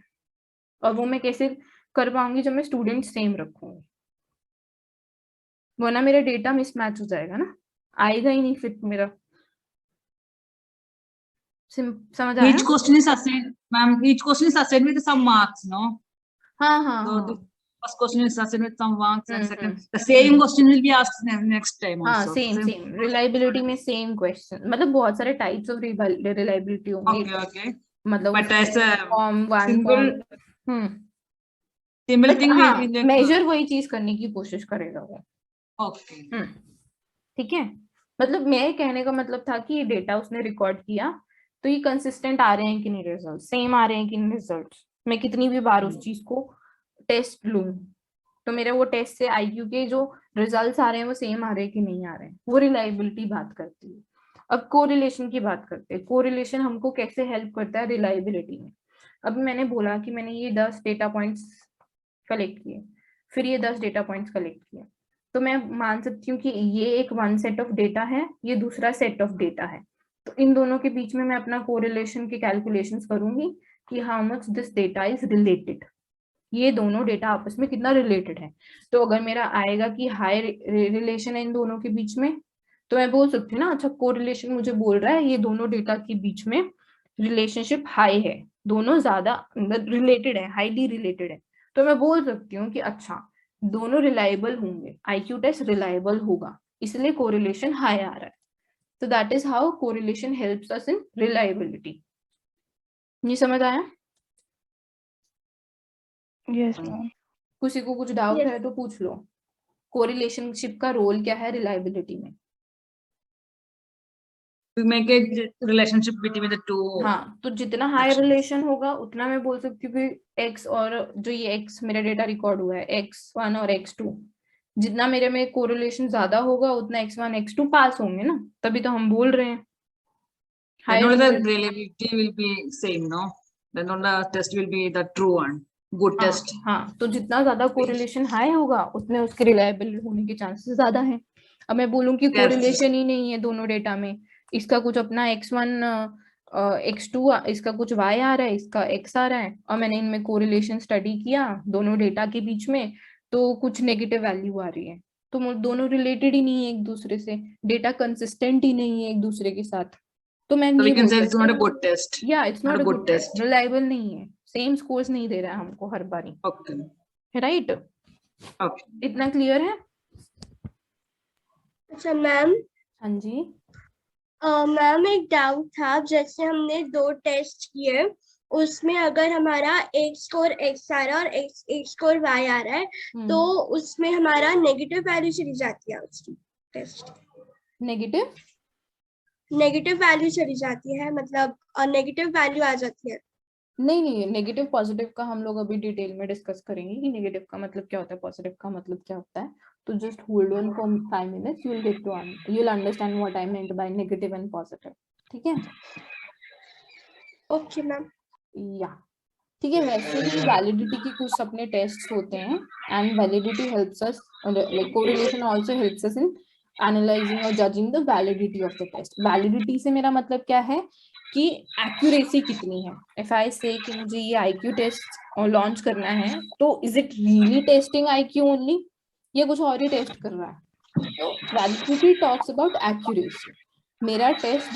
और वो मैं कैसे कर पाऊंगी जब मैं स्टूडेंट सेम रखूंगी, वरना मेरा डेटा मिसमैच हो जाएगा ना, आएगा ही नहीं फिट मेरा। समझ आया? Each question is assigned, ma'am. Each question is assigned with some marks, no? हाँ हाँ So the हाँ first question is assigned with some marks, and second, hmm. the same question will be asked next time हाँ also. Same same reliability में same question, मतलब बहुत सारे types of reliability होंगे, Okay, okay. मतलब But as a form 1 single form similar but thing हाँ will be major वही चीज करने की कोशिश करेगा वो। okay. ठीक है, मतलब मैं कहने का मतलब था कि ये डेटा उसने रिकॉर्ड किया, तो ये कंसिस्टेंट आ रहे हैं कि नहीं, रिजल्ट सेम आ रहे हैं कि नहीं रिजल्ट, मैं कितनी भी बार उस चीज को टेस्ट लूं, तो मेरे वो टेस्ट से आईक्यू के जो रिजल्ट्स आ रहे हैं वो सेम आ रहे हैं कि नहीं आ रहे हैं, वो रिलायबिलिटी बात करती है। अब कोरिलेशन की बात करते हैं, कोरिलेशन हमको कैसे हेल्प करता है रिलायबिलिटी में। अब मैंने बोला कि मैंने ये 10 डेटा पॉइंट्स कलेक्ट किए, फिर ये 10 डेटा पॉइंट्स कलेक्ट किए, तो मैं मान सकती हूँ कि ये एक वन सेट ऑफ डेटा है, ये दूसरा सेट ऑफ डेटा है, तो इन दोनों के बीच में मैं अपना कोरिलेशन के कैलकुलेशंस करूंगी कि how much this data is related, ये दोनों डेटा आपस में कितना रिलेटेड है। तो अगर मेरा आएगा कि हाई रिलेशन है इन दोनों के बीच में, तो मैं बोल सकती हूँ ना, अच्छा कोरिलेशन मुझे बोल रहा है ये दोनों डेटा के बीच में रिलेशनशिप हाई है, दोनों ज्यादा रिलेटेड है, हाईली रिलेटेड है, तो मैं बोल सकती हूँ कि अच्छा दोनों रिलायबल होंगे, आईक्यू टेस्ट रिलायबल होगा, इसलिए कोरिलेशन हाई आ रहा है। तो that is how correlation helps us in reliability. ये समझ आया? Yes ma'am. किसी को कुछ डाउट Yes. है तो पूछ लो, कोरिलेशनशिप का रोल क्या है रिलायबिलिटी में? To make a relationship between the two. हाँ, तो जितना हाई रिलेशन होगा उतना मैं बोल सकती हूँ कि एक्स, और जो ये एक्स मेरा डेटा रिकॉर्ड हुआ है x1 और x2, जितना मेरे में कोरिलेशन ज्यादा होगा उतना x1 x2 पास होंगे ना, तभी तो हम बोल रहे हैं Then high only the reliability will be same, no? Then only the test will be the true one, good test. हाँ, तो जितना ज्यादा कोरिलेशन हाई होगा उतने उसके रिलायबल होने के चांसेस ज्यादा हैं। अब मैं बोलूँ कि कोरिलेशन ही नहीं है दोनों डेटा में, इसका कुछ अपना x1 x2 इसका कुछ y आ रहा है, इसका x आ रहा है, और मैंने इनमें कोरिलेशन स्टडी किया दोनों डेटा के बीच में, तो कुछ नेगेटिव वैल्यू आ रही है, तो दोनों रिलेटेड ही नहीं है एक दूसरे से, डेटा कंसिस्टेंट ही नहीं है एक दूसरे के साथ, तो मैं So we नहीं can बोल say it's not a सकती, good test. या it's Not not a a good good test, test. Reliable नहीं है, सेम स्कोर्स नहीं दे रहा है हमको हर बारी, Okay. राइट? Okay. इतना क्लियर है? अच्छा मैम, हाँ जी। मैम एक डाउट था, जैसे हमने 2 टेस्ट किए, उसमें अगर हमारा एक स्कोर x आ रहा है और एक स्कोर y आ रहा है, तो उसमें हमारा नेगेटिव वैल्यू चली जाती है, उसकी टेस्ट नेगेटिव वैल्यू चली जाती है, मतलब नेगेटिव वैल्यू आ जाती है। नहीं, नेगेटिव पॉजिटिव का हम लोग अभी डिटेल में डिस्कस करेंगे कि नेगेटिव का मतलब क्या होता है, पॉजिटिव का मतलब क्या होता है, तो just hold on for 5 minutes, you will understand what I meant by negative and positive, ठीक है? Okay ma'am. या ठीक है, वैसे ही वैलिडिटी के कुछ अपने टेस्ट होते हैं, and validity helps us, like correlation also helps us in analysing और judging the validity of the test. Validity से मेरा मतलब क्या है कि एक्यूरेसी कितनी है। इफ आई से कि मुझे ये आईक्यू टेस्ट लॉन्च करना है, तो is it really testing IQ only, या कुछ और ही टेस्ट कर रहा है? तो वैलिडिटी टॉक्स अबाउट एक्यूरेसी। मेरा टेस्ट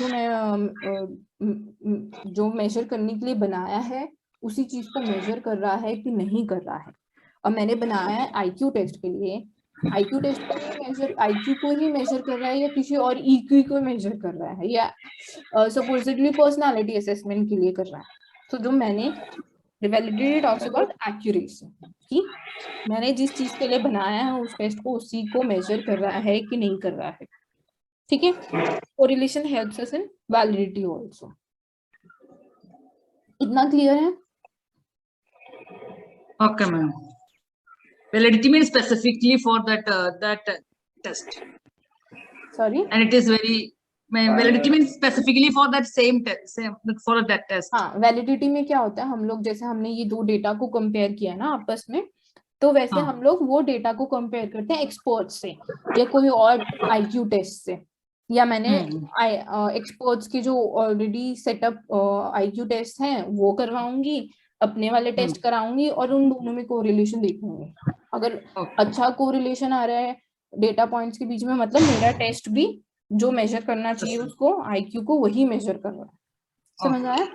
जो मेजर करने के लिए बनाया है उसी चीज को मेजर कर रहा है कि नहीं कर रहा है। और मैंने बनाया है आईक्यू टेस्ट के लिए, आईक्यू टेस्ट को ही मेजर, आईक्यू को ही मेजर कर रहा है या किसी और ईक्यू को मेजर कर रहा है, या सपोजिटली पर्सनालिटी असेसमेंट के लिए कर रहा है। तो जो मैंने वैलिडिटी टॉक्स अबाउट एक्यूरेसी, कि मैंने जिस चीज के लिए बनाया है उस टेस्ट को उसी को मेजर कर रहा है कि नहीं कर रहा है, ठीक है? कोरिलेशन हेल्प्स अस इन वैलिडिटी आल्सो। इतना क्लियर है? Okay, ma'am. Validity means specifically for that test. Sorry? And it is very Validity means specifically for that same test, for that test. हाँ, वैलिडिटी में क्या होता है, हम लोग जैसे हमने ये दो डेटा को कंपेयर किया ना आपस में, तो वैसे हाँ. हम लोग वो डेटा को कंपेयर करते हैं एक्सपर्ट्स से या कोई और आईक्यू टेस्ट से, या मैंने एक्सपर्ट्स की जो ऑलरेडी सेटअप आईक्यू टेस्ट हैं वो करवाऊंगी, अपने वाले टेस्ट कराऊंगी और उन दोनों में कोरिलेशन देखूंगी। अगर अच्छा कोरिलेशन आ रहा है डेटा पॉइंट्स के बीच में, मतलब मेरा टेस्ट भी जो मेजर करना चाहिए उसको, आईक्यू को, वही मेजर कर रहा है। समझ आया?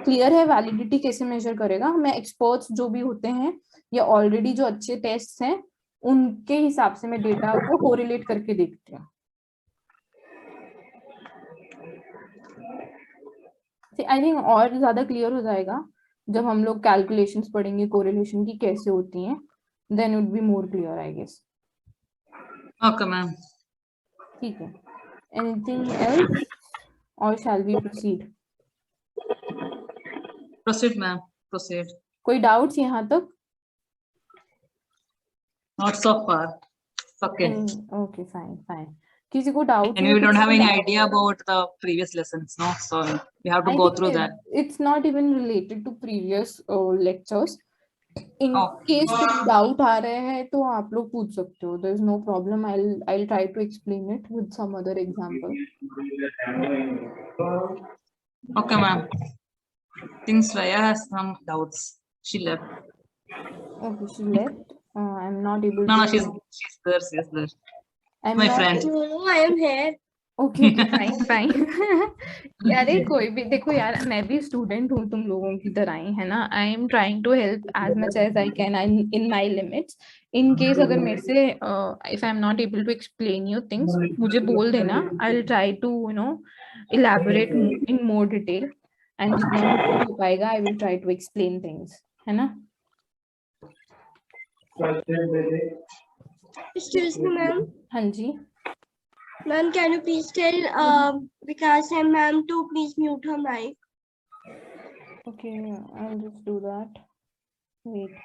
क्लियर है? वैलिडिटी कैसे मेजर करेगा? हमें एक्सपर्ट्स जो भी होते हैं या ऑलरेडी जो अच्छे टेस्ट हैं उनके हिसाब से मैं डेटा को कोरिलेट करके देखती हूँ। आई थिंक और ज्यादा क्लियर हो जाएगा जब हम लोग कैलकुलेशंस पढ़ेंगे कोरिलेशन की कैसे होती हैं, then it would be more clear I guess. Okay ma'am, ठीक है। एनीथिंग एल्स और shall we proceed? Proceed ma'am, proceed. कोई डाउट्स यहाँ तक? Not so far. Okay, okay fine fine. किसी को doubt? and we don't have any idea about the previous lessons, no, so we have to go through that. It's not even related to previous lectures. In Oh. case कोई doubt आ रहे हैं तो आप लोग पूछ सकते हो, there is no problem. I'll try to explain it with some other example. Okay ma'am, since Raya has some doubts, she left. Okay, she left. I'm not able No, to. she's there. I'm My not friend. No, I am here. Okay fine fine. यार कोई भी देखो यार, मैं भी student हूँ तुम लोगों की तरह ही, है ना। I am trying to help as much as I can in my limits. In case अगर मेरे से if I am not able to explain you things, मुझे बोल देना। I will try to elaborate in more detail, and जितना हो पाएगा I will try to explain things, है ना। Excuse me, ma'am. हाँ जी Ma'am, can you please tell Vikas and ma'am to please mute her mic? Okay, I'll just do that. Wait.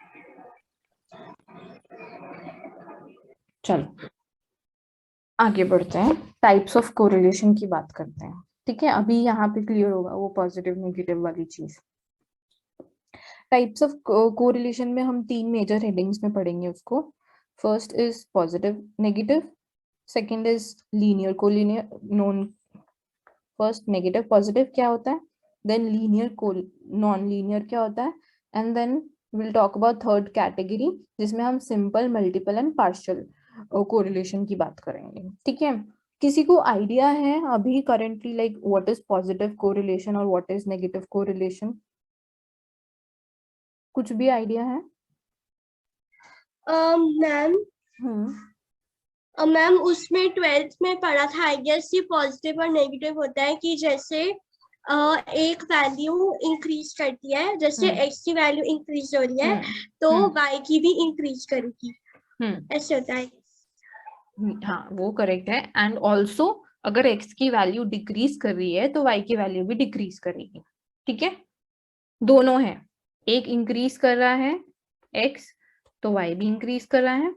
चलो आगे बढ़ते हैं, टाइप्स ऑफ कोरिलेशन की बात करते हैं। ठीक है, अभी यहाँ पे क्लियर होगा वो पॉजिटिव नेगेटिव वाली चीज। टाइप्स ऑफ कोरिलेशन में हम तीन मेजर हेडिंग्स में पढ़ेंगे उसको। First is positive negative, second is linear collinear non. First negative positive क्या होता है, देन लीनियर नॉन लीनियर क्या होता है, and then will talk about third category जिसमें हम simple, multiple and partial correlation की बात करेंगे। ठीक है, किसी को आइडिया है अभी currently like what is positive correlation और व्हाट इज नेगेटिव कोरिलेशन? कुछ भी आइडिया है? मैम मैम उसमें 12th में पढ़ा था आई गेस, ये पॉजिटिव और नेगेटिव होता है कि जैसे एक वैल्यू इंक्रीज करती है, जैसे x की वैल्यू इंक्रीज हो रही है तो y की भी इंक्रीज करेगी, ऐसे होता है। हाँ वो करेक्ट है। एंड ऑल्सो अगर x की वैल्यू डिक्रीज कर रही है तो y की वैल्यू भी डिक्रीज करेगी। ठीक है, दोनों है, एक इंक्रीज कर रहा है x तो y भी इंक्रीज कर रहा है,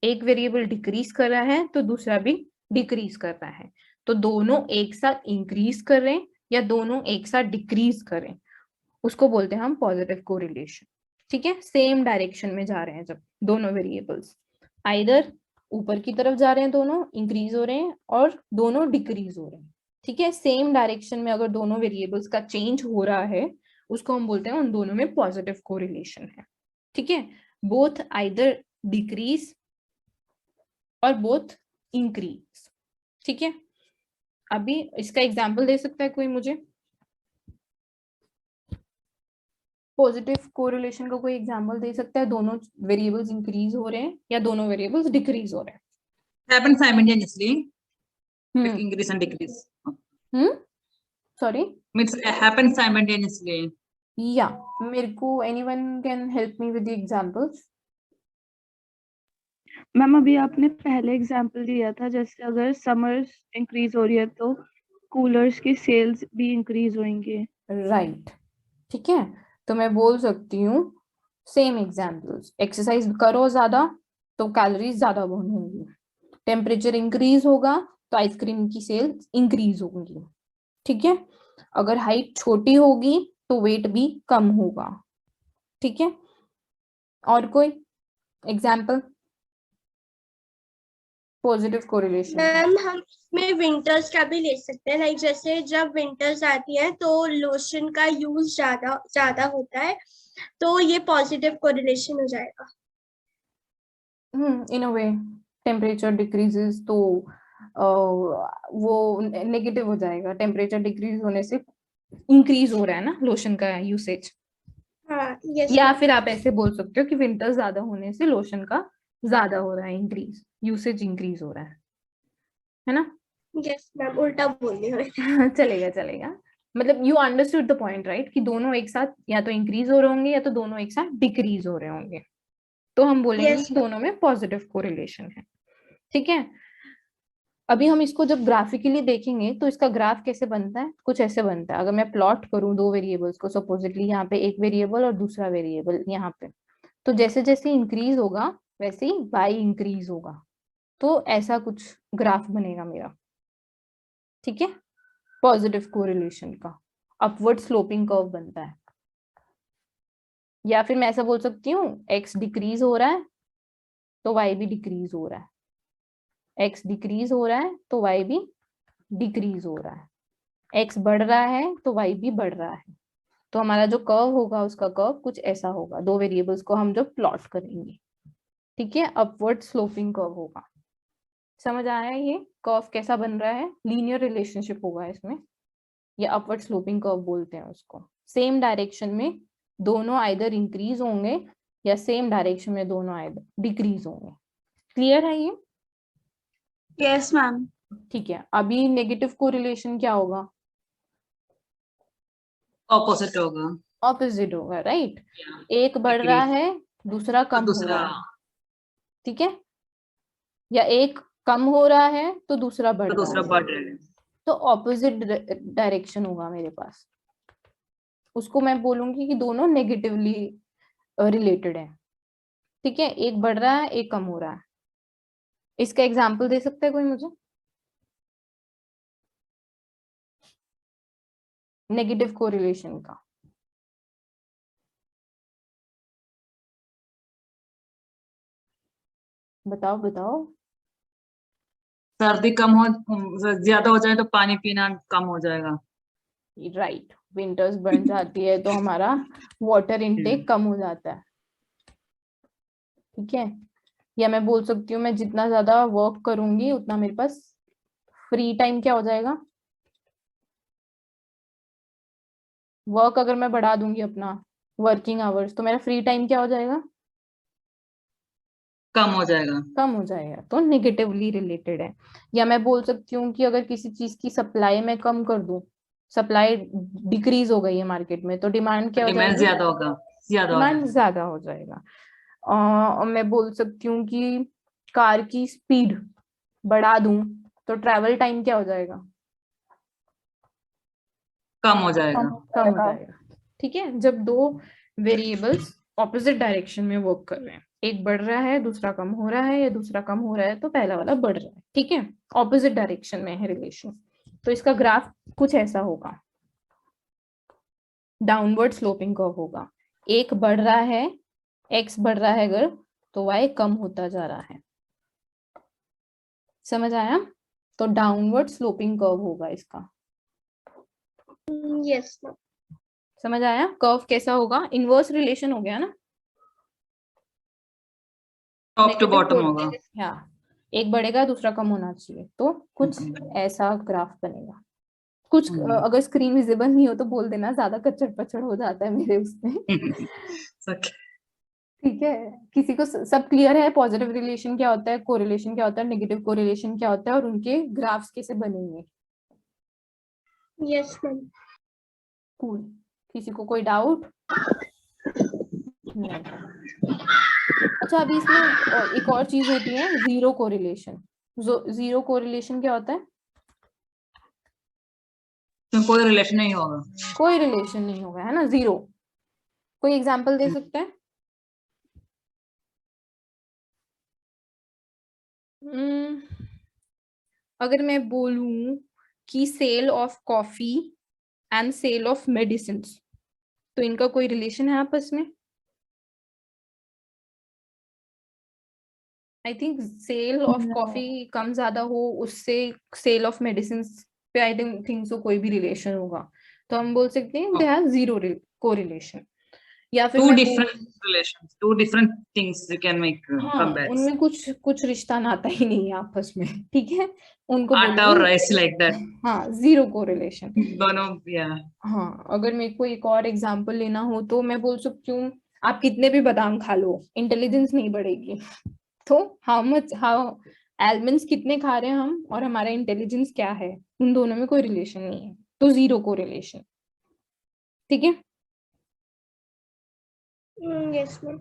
एक वेरिएबल डिक्रीज कर रहा है तो दूसरा भी डिक्रीज कर रहा है। तो दोनों एक साथ इंक्रीज कर रहे हैं या दोनों एक साथ डिक्रीज करें, उसको बोलते हैं हम पॉजिटिव कोरिलेशन। ठीक है, सेम डायरेक्शन में जा रहे हैं जब दोनों वेरिएबल्स, आइदर ऊपर की तरफ जा रहे हैं, दोनों इंक्रीज हो रहे हैं और दोनों डिक्रीज हो रहे हैं। ठीक है, सेम डायरेक्शन में अगर दोनों वेरिएबल्स का चेंज हो रहा है उसको हम बोलते हैं उन दोनों में पॉजिटिव कोरिलेशन है। ठीक है, बोथ आइदर डिक्रीज और बोथ इंक्रीज। ठीक है, अभी इसका एग्जांपल दे सकता है कोई मुझे? पॉजिटिव कोरिलेशन का कोई एग्जांपल दे सकता है? दोनों वेरिएबल्स इंक्रीज हो रहे हैं या दोनों वेरिएबल्स डिक्रीज हो रहे हैं? Happen simultaneously, like increase and decrease. Sorry, Means happen simultaneously. yeah, मेरे को anyone can help me with the examples? Ma'am अभी आपने पहले एग्जांपल दिया था, जैसे अगर समर्स इंक्रीज हो रही है तो कूलर्स की सेल्स भी इंक्रीज होंगे। राइट, ठीक है, तो मैं बोल सकती हूँ सेम एग्जांपल्स। एक्सरसाइज करो ज्यादा तो कैलोरीज ज्यादा बर्न होंगी, टेम्परेचर इंक्रीज होगा तो आइसक्रीम की सेल्स इंक्रीज होंगी, ठीक है। अगर हाइट छोटी होगी तो वेट भी कम होगा, ठीक है। और कोई एग्जाम्पल पॉजिटिव कोरिलेशन? मैम हम इसमें विंटर्स का भी ले सकते हैं, लाइक जैसे जब विंटर्स आती है तो लोशन का यूज ज्यादा ज्यादा होता है, तो ये पॉजिटिव कोरिलेशन हो जाएगा। इन अ वे टेम्परेचर डिक्रीजेस तो वो नेगेटिव हो जाएगा, टेम्परेचर डिक्रीज होने से इंक्रीज हो रहा है ना लोशन का यूसेज। हाँ, यस या मैम। फिर आप ऐसे बोल सकते हो कि विंटर ज्यादा होने से लोशन का ज्यादा हो रहा है, इंक्रीज, यूसेज इंक्रीज हो रहा है ना? यस मैम, उल्टा बोल रही हूँ। चलेगा चलेगा, मतलब you understood the point right, कि दोनों एक साथ या तो इंक्रीज हो रहे होंगे या तो दोनों एक साथ डिक्रीज हो रहे होंगे, तो हम बोलेंगे यस कि दोनों में पॉजिटिव कोरिलेशन है, ठीक है। अभी हम इसको जब ग्राफिकली देखेंगे तो इसका ग्राफ कैसे बनता है, कुछ ऐसे बनता है। अगर मैं प्लॉट करूं दो वेरिएबल्स को, सपोजिटली यहाँ पे एक वेरिएबल और दूसरा वेरिएबल यहाँ पे, तो जैसे जैसे इंक्रीज होगा वैसे ही y इंक्रीज होगा, तो ऐसा कुछ ग्राफ बनेगा मेरा, ठीक है। पॉजिटिव कोरिलेशन का अपवर्ड स्लोपिंग कर्व बनता है। या फिर मैं ऐसा बोल सकती हूँ x डिक्रीज हो रहा है तो y भी डिक्रीज हो रहा है, x डिक्रीज हो रहा है तो y भी डिक्रीज हो रहा है, x बढ़ रहा है तो y भी बढ़ रहा है। तो हमारा जो कर्व होगा उसका कर्व कुछ ऐसा होगा, दो वेरिएबल्स को हम जब प्लॉट करेंगे, ठीक है, अपवर्ड स्लोपिंग कर्व होगा। समझ आया ये कर्व कैसा बन रहा है? लीनियर रिलेशनशिप होगा इसमें, ये अपवर्ड स्लोपिंग कर्व बोलते हैं उसको। सेम डायरेक्शन में दोनों आइदर इंक्रीज होंगे या सेम डायरेक्शन में दोनों आइदर डिक्रीज होंगे। क्लियर है ये? Yes ma'am. ठीक है, अभी नेगेटिव कोरिलेशन क्या होगा? ऑपोजिट होगा। ऑपोजिट होगा, राइट। एक बढ़ रहा है दूसरा तो कम हो दूसरा रहा है, ठीक है, या एक कम हो रहा है तो दूसरा बढ़ तो रहा दूसरा है, बढ़ रहा है। तो ऑपोजिट डायरेक्शन होगा मेरे पास। उसको मैं बोलूंगी कि दोनों नेगेटिवली रिलेटेड है, ठीक है, एक बढ़ रहा है एक कम हो रहा है। इसका एग्जाम्पल दे सकता है कोई मुझे? नेगेटिव कोरिलेशन का बताओ बताओ। सर्दी कम हो, ज्यादा हो जाए तो पानी पीना कम हो जाएगा। राइट, विंटर्स बढ़ जाती है तो हमारा वाटर इनटेक कम हो जाता है, ठीक है। या मैं बोल सकती हूँ मैं जितना ज्यादा वर्क करूंगी उतना मेरे पास फ्री टाइम क्या हो जाएगा? वर्क अगर मैं बढ़ा दूंगी अपना वर्किंग आवर्स तो मेरा फ्री टाइम क्या हो जाएगा? कम हो जाएगा। कम हो जाएगा, तो नेगेटिवली रिलेटेड है। या मैं बोल सकती हूँ कि अगर किसी चीज की सप्लाई मैं कम कर दूं, सप्लाई डिक्रीज हो गई है मार्केट में, तो डिमांड क्या हो डिमांड जाएगी? ज्यादा होगा, ज्यादा होगा। डिमांड ज्यादा हो जाएगा। और मैं बोल सकती हूँ कि कार की स्पीड बढ़ा दूं तो ट्रैवल टाइम क्या हो जाएगा? कम हो जाएगा। कम हो जाएगा, ठीक है। जब दो वेरिएबल्स ऑपोजिट डायरेक्शन में वर्क कर रहे हैं, एक बढ़ रहा है दूसरा कम हो रहा है, या दूसरा कम हो रहा है तो पहला वाला बढ़ रहा है, ठीक है, ऑपोजिट डायरेक्शन में है रिलेशन, तो इसका ग्राफ कुछ ऐसा होगा, डाउनवर्ड स्लोपिंग कर्व होगा। एक बढ़ रहा है, एक्स बढ़ रहा है अगर, तो वाई कम होता जा रहा है। समझ आया? तो डाउनवर्ड स्लोपिंग कर्व होगा इसका। Yes ma'am. समझ आया? कर्व कैसा होगा? इनवर्स रिलेशन हो गया ना, टॉप टू बॉटम होगा। हाँ, एक बढ़ेगा दूसरा कम होना चाहिए, तो कुछ ऐसा ग्राफ बनेगा। कुछ अगर स्क्रीन विजिबल नहीं हो तो बोल देना, ज्यादा कच्चड़ पचड़ हो जाता है मेरे उसमें। ठीक है, किसी को सब क्लियर है? पॉजिटिव रिलेशन क्या होता है, कोरिलेशन क्या होता है, नेगेटिव कोरिलेशन क्या होता है, और उनके ग्राफ्स कैसे बनेंगे? Yes ma'am. कूल। किसी को कोई डाउट? नहीं। अच्छा, अभी इसमें एक और चीज होती है, जीरो कोरिलेशन। जीरो कोरिलेशन क्या होता है? तो कोई रिलेशन नहीं होगा। कोई रिलेशन नहीं होगा, है ना, जीरो। कोई एग्जांपल दे सकता है? अगर मैं बोलूं कि sale of coffee and sale of medicine, तो इनका कोई रिलेशन है आपस में? I think sale of No. Coffee कम ज्यादा हो उससे सेल ऑफ मेडिसिन पे आई थिंक सो कोई भी रिलेशन होगा, तो हम बोल सकते हैं दे हैव जीरो कोरिलेशन। या फिर Two मैं different relations, two different things you can make हाँ, comparison. उनमें कुछ रिश्ता नाता ही नहीं है आपस में, ठीक है, उनको Atta or बोलेंगे rice like that. हाँ जीरो कोरिलेशन। दोनों, yeah. हाँ, अगर मेरे को एक और एग्जांपल लेना हो तो मैं बोल सकती हूँ आप कितने भी बादाम खा लो इंटेलिजेंस नहीं बढ़ेगी। तो हाउ एलमंड्स कितने खा रहे हैं हम और हमारा इंटेलिजेंस क्या है, उन दोनों में कोई रिलेशन नहीं है, तो जीरो कोरिलेशन। ठीक है, Yes, ma'am.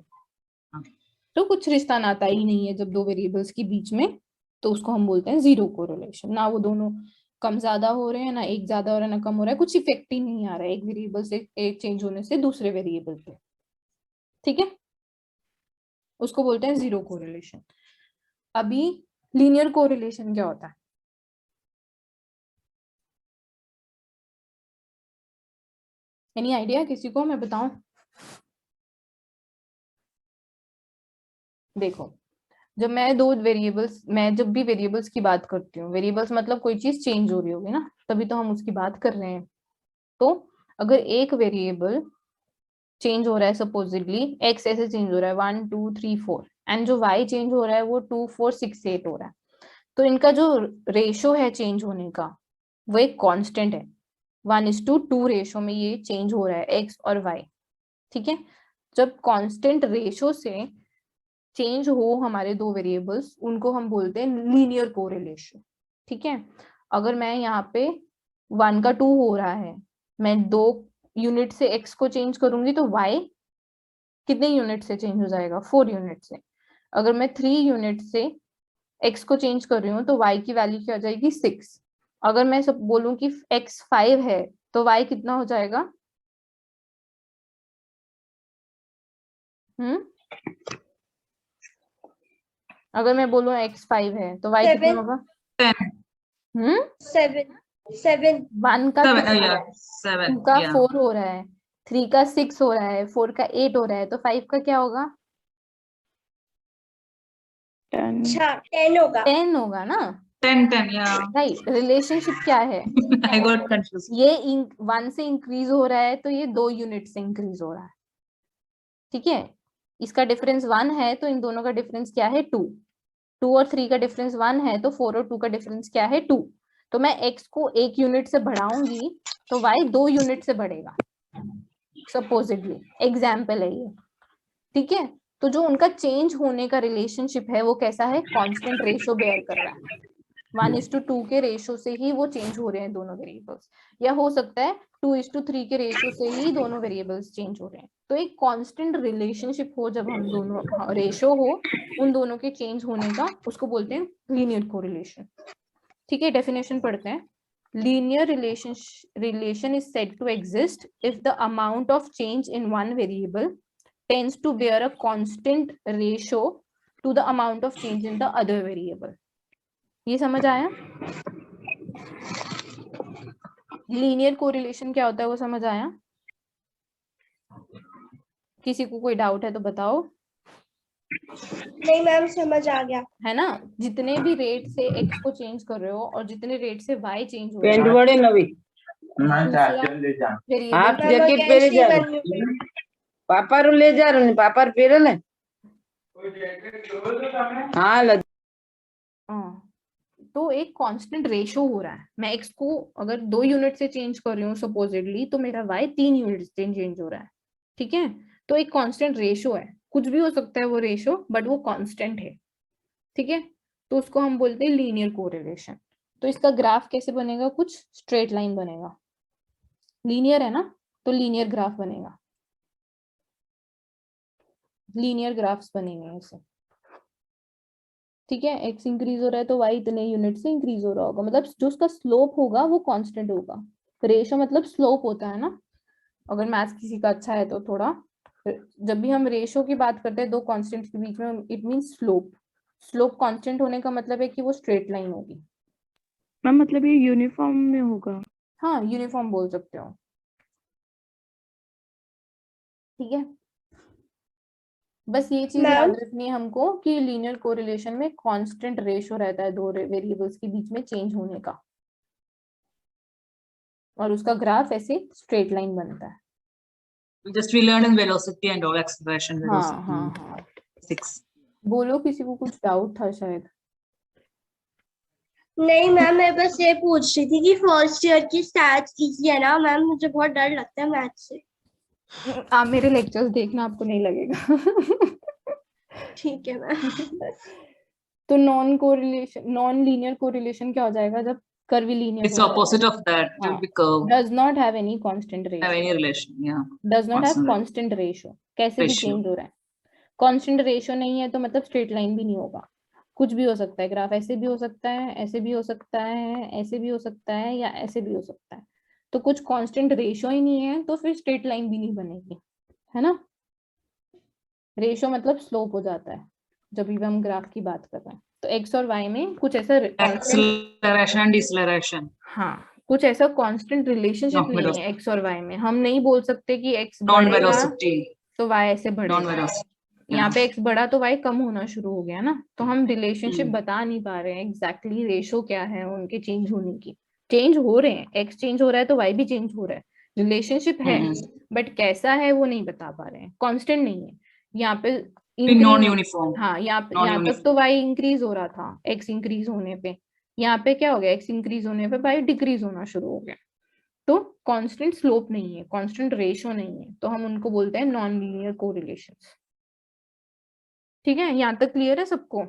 तो कुछ रिश्ता नाता ही नहीं है जब दो वेरिएबल्स के बीच में, तो उसको हम बोलते हैं जीरो कोरिलेशन। ना वो दोनों कम ज्यादा हो रहे हैं, ना एक ज्यादा हो रहा है ना कम हो रहा है, कुछ इफेक्ट ही नहीं आ रहा है एक वेरिएबल से एक चेंज होने से दूसरे वेरिएबल पे। ठीक है, उसको बोलते हैं जीरो कोरिलेशन। अभी लीनियर कोरिलेशन क्या होता है? एनी आइडिया किसी को? मैं बताऊं, देखो जब जब भी वेरिएबल्स की बात करती हूँ, वेरिएबल्स मतलब कोई चीज चेंज हो रही होगी ना, तभी तो हम उसकी बात कर रहे हैं। तो अगर एक वेरिएबल चेंज हो रहा है, सपोजिटली एक्स ऐसे चेंज हो रहा है 1 2 3 4, एंड जो वाई चेंज हो रहा है वो 2 4 6 8 हो रहा है, तो इनका जो रेशो है चेंज होने का वो एक कांस्टेंट है, 1:2 रेशो में ये चेंज हो रहा है एक्स और वाई। ठीक है, जब कांस्टेंट रेशो से चेंज हो हमारे दो वेरिएबल्स, उनको हम बोलते हैं लीनियर कोरिलेशन। ठीक है, अगर मैं यहाँ पे 1 का 2 हो रहा है, मैं 2 यूनिट से x को चेंज करूंगी तो y कितने यूनिट से चेंज हो जाएगा? 4 यूनिट से। अगर मैं 3 यूनिट से x को चेंज कर रही हूँ तो y की वैल्यू क्या हो जाएगी? 6। अगर मैं सब बोलूं कि x 5 है तो y कितना हो जाएगा? अगर मैं बोलूं x 5 है तो y कितना 7. होगा? 10. 7. 1 का 7. 2 हो रहा Yeah. है, 7. 2 का Yeah. 4 हो रहा है, 3 का 6 हो रहा है, 4 का 8 हो रहा है, तो 5 का क्या होगा? 10. अच्छा 10 होगा. 10 होगा ना? 10. Yeah. राइट, रिलेशनशिप क्या है? I got confused. ये 1 से इंक्रीज हो रहा है तो ये 2 यूनिट से इंक्रीज हो रहा है। ठीक है, इसका डिफरेंस 1 है तो इन दोनों का डिफरेंस क्या है? 2। 2 और 3 का डिफरेंस 1 है तो 4 और 2 का डिफरेंस क्या है? 2। तो मैं x को 1 यूनिट से बढ़ाऊंगी तो y 2 यूनिट से बढ़ेगा, सपोजिटली एग्जाम्पल है ये। ठीक है, तो जो उनका चेंज होने का रिलेशनशिप है वो कैसा है? कांस्टेंट रेशो बेयर कर रहा है, 1:2 के रेशो से ही वो चेंज हो रहे हैं दोनों वेरिएबल्स, या हो सकता है 2:3 के रेशो से ही दोनों वेरिएबल्स चेंज हो रहे हैं। तो एक कांस्टेंट रिलेशनशिप हो जब हम दोनों रेशो हो उन दोनों के चेंज होने का, उसको बोलते हैं लीनियर कोरिलेशन। ठीक है, डेफिनेशन पढ़ते हैं। Linear relation is said to exist if the amount of change in one variable tends to bear a constant ratio to the amount of change in the other variable. ये समझ आया? Linear correlation क्या होता है वो समझ आया? किसी को कोई डाउट है तो बताओ। नहीं मैम, समझ आ गया. है ना, जितने भी रेट से x को चेंज कर रहे हो और जितने रेट से y चेंज हो पेंट रहा बड़े नवी है, आप मैम जैकेट और पहले कैसे जा बनने पे? पापा रू ले जा रहे पापा पेरल है हाँ हाँ, तो एक कांस्टेंट रेशो हो रहा है, मैं x को अगर 2 यूनिट से चेंज कर रही हूँ सपोजिटली, तो मेरा y 3 यूनिट से चेंज हो रहा है। ठीक है, तो एक कांस्टेंट रेशो है, कुछ भी हो सकता है वो रेशो, बट वो कांस्टेंट है। ठीक है, तो उसको हम बोलते हैं लीनियर कोरिलेशन। तो इसका ग्राफ कैसे बनेगा? कुछ स्ट्रेट लाइन बनेगा, लीनियर है ना, तो लीनियर ग्राफ बनेगा, लीनियर ग्राफ्स बनेंगे ऐसे। ठीक है, x इंक्रीज हो रहा है तो y इतने यूनिट से इंक्रीज हो रहा होगा, मतलब जो उसका स्लोप होगा वो कांस्टेंट होगा। रेशो मतलब स्लोप होता है ना, अगर मैथ्स किसी का अच्छा है तो थोड़ा, जब भी हम रेशो की बात करते हैं दो कांस्टेंट्स के बीच में, it means slope. Slope constant होने का मतलब है कि वो स्ट्रेट लाइन होगी। मैम मतलब ये यूनिफॉर्म में होगा? हाँ, यूनिफॉर्म बोल सकते हो, ठीक है। बस ये चीज याद मैम रखनी है हमको कि लीनियर कोरिलेशन में कांस्टेंट रेशो रहता है दो वेरिएबल्स के बीच में चेंज होने का, और उसका ग्राफ ऐसे स्ट्रेट लाइन बनता है। Just we learned in velocity and all acceleration हाँ velocity. हाँ हाँ, 6. बोलो, किसी को कुछ डाउट था शायद? नहीं मैम, मैं बस ये पूछ रही थी कि फर्स्ट ईयर की स्टैट्स इजी है ना मैम? मुझे बहुत डर लगता है मैथ से। आप मेरे लेक्चर्स देखना, आपको नहीं लगेगा। ठीक है मैम। तो नॉन लीनियर कोरिलेशन क्या हो जाएगा जब curvilinear It's opposite of that. It will be curve. Does not have any constant Have ratio, any relation? Yeah. Does not have Constant constant ratio, कैसे भी ratio. चेंज हो रहा है। कांस्टेंट रेशियो नहीं है तो मतलब स्ट्रेट लाइन भी नहीं होगा, कुछ भी हो सकता है, ग्राफ ऐसे भी हो सकता है, ऐसे भी हो सकता है, ऐसे भी हो सकता है, या ऐसे भी हो सकता है। तो कुछ कांस्टेंट रेशियो ही नहीं है तो फिर स्ट्रेट लाइन भी नहीं बनेगी, है ना। रेशियो मतलब स्लोप हो जाता है जब भी हम ग्राफ की बात कर रहे हैं। तो एक्स और वाई में कुछ ऐसा Acceleration and deceleration. हाँ, कुछ ऐसा कांस्टेंट रिलेशनशिप No, नहीं है एक्स और वाई में। हम नहीं बोल सकते कि एक्स Non बढ़ेगा velocity. तो वाई ऐसे Non बढ़ेगा, velocity. यहाँ पे एक्स बढ़ा तो वाई कम होना शुरू हो गया ना। तो हम रिलेशनशिप हम्म। बता नहीं पा रहे हैं एग्जैक्टली रेशो क्या है उनके चेंज होने की। चेंज हो रहे हैं, एक्स चेंज हो रहा है तो वाई भी चेंज हो रहा है, रिलेशनशिप है, बट कैसा है वो नहीं बता पा रहे हैं, कांस्टेंट नहीं है। यहाँ पे Non increase- uniform. हाँ, यहाँ तक तो वाई इंक्रीज हो रहा था एक्स इंक्रीज होने पे, यहाँ पे क्या हो गया, एक्स इंक्रीज होने पे वाई डिक्रीज होना शुरू हो गया। तो कांस्टेंट स्लोप नहीं है, कांस्टेंट रेशो नहीं है, तो हम उनको बोलते हैं नॉन लीनियर कोरिलेशंस। ठीक है, यहाँ तक क्लियर है सबको?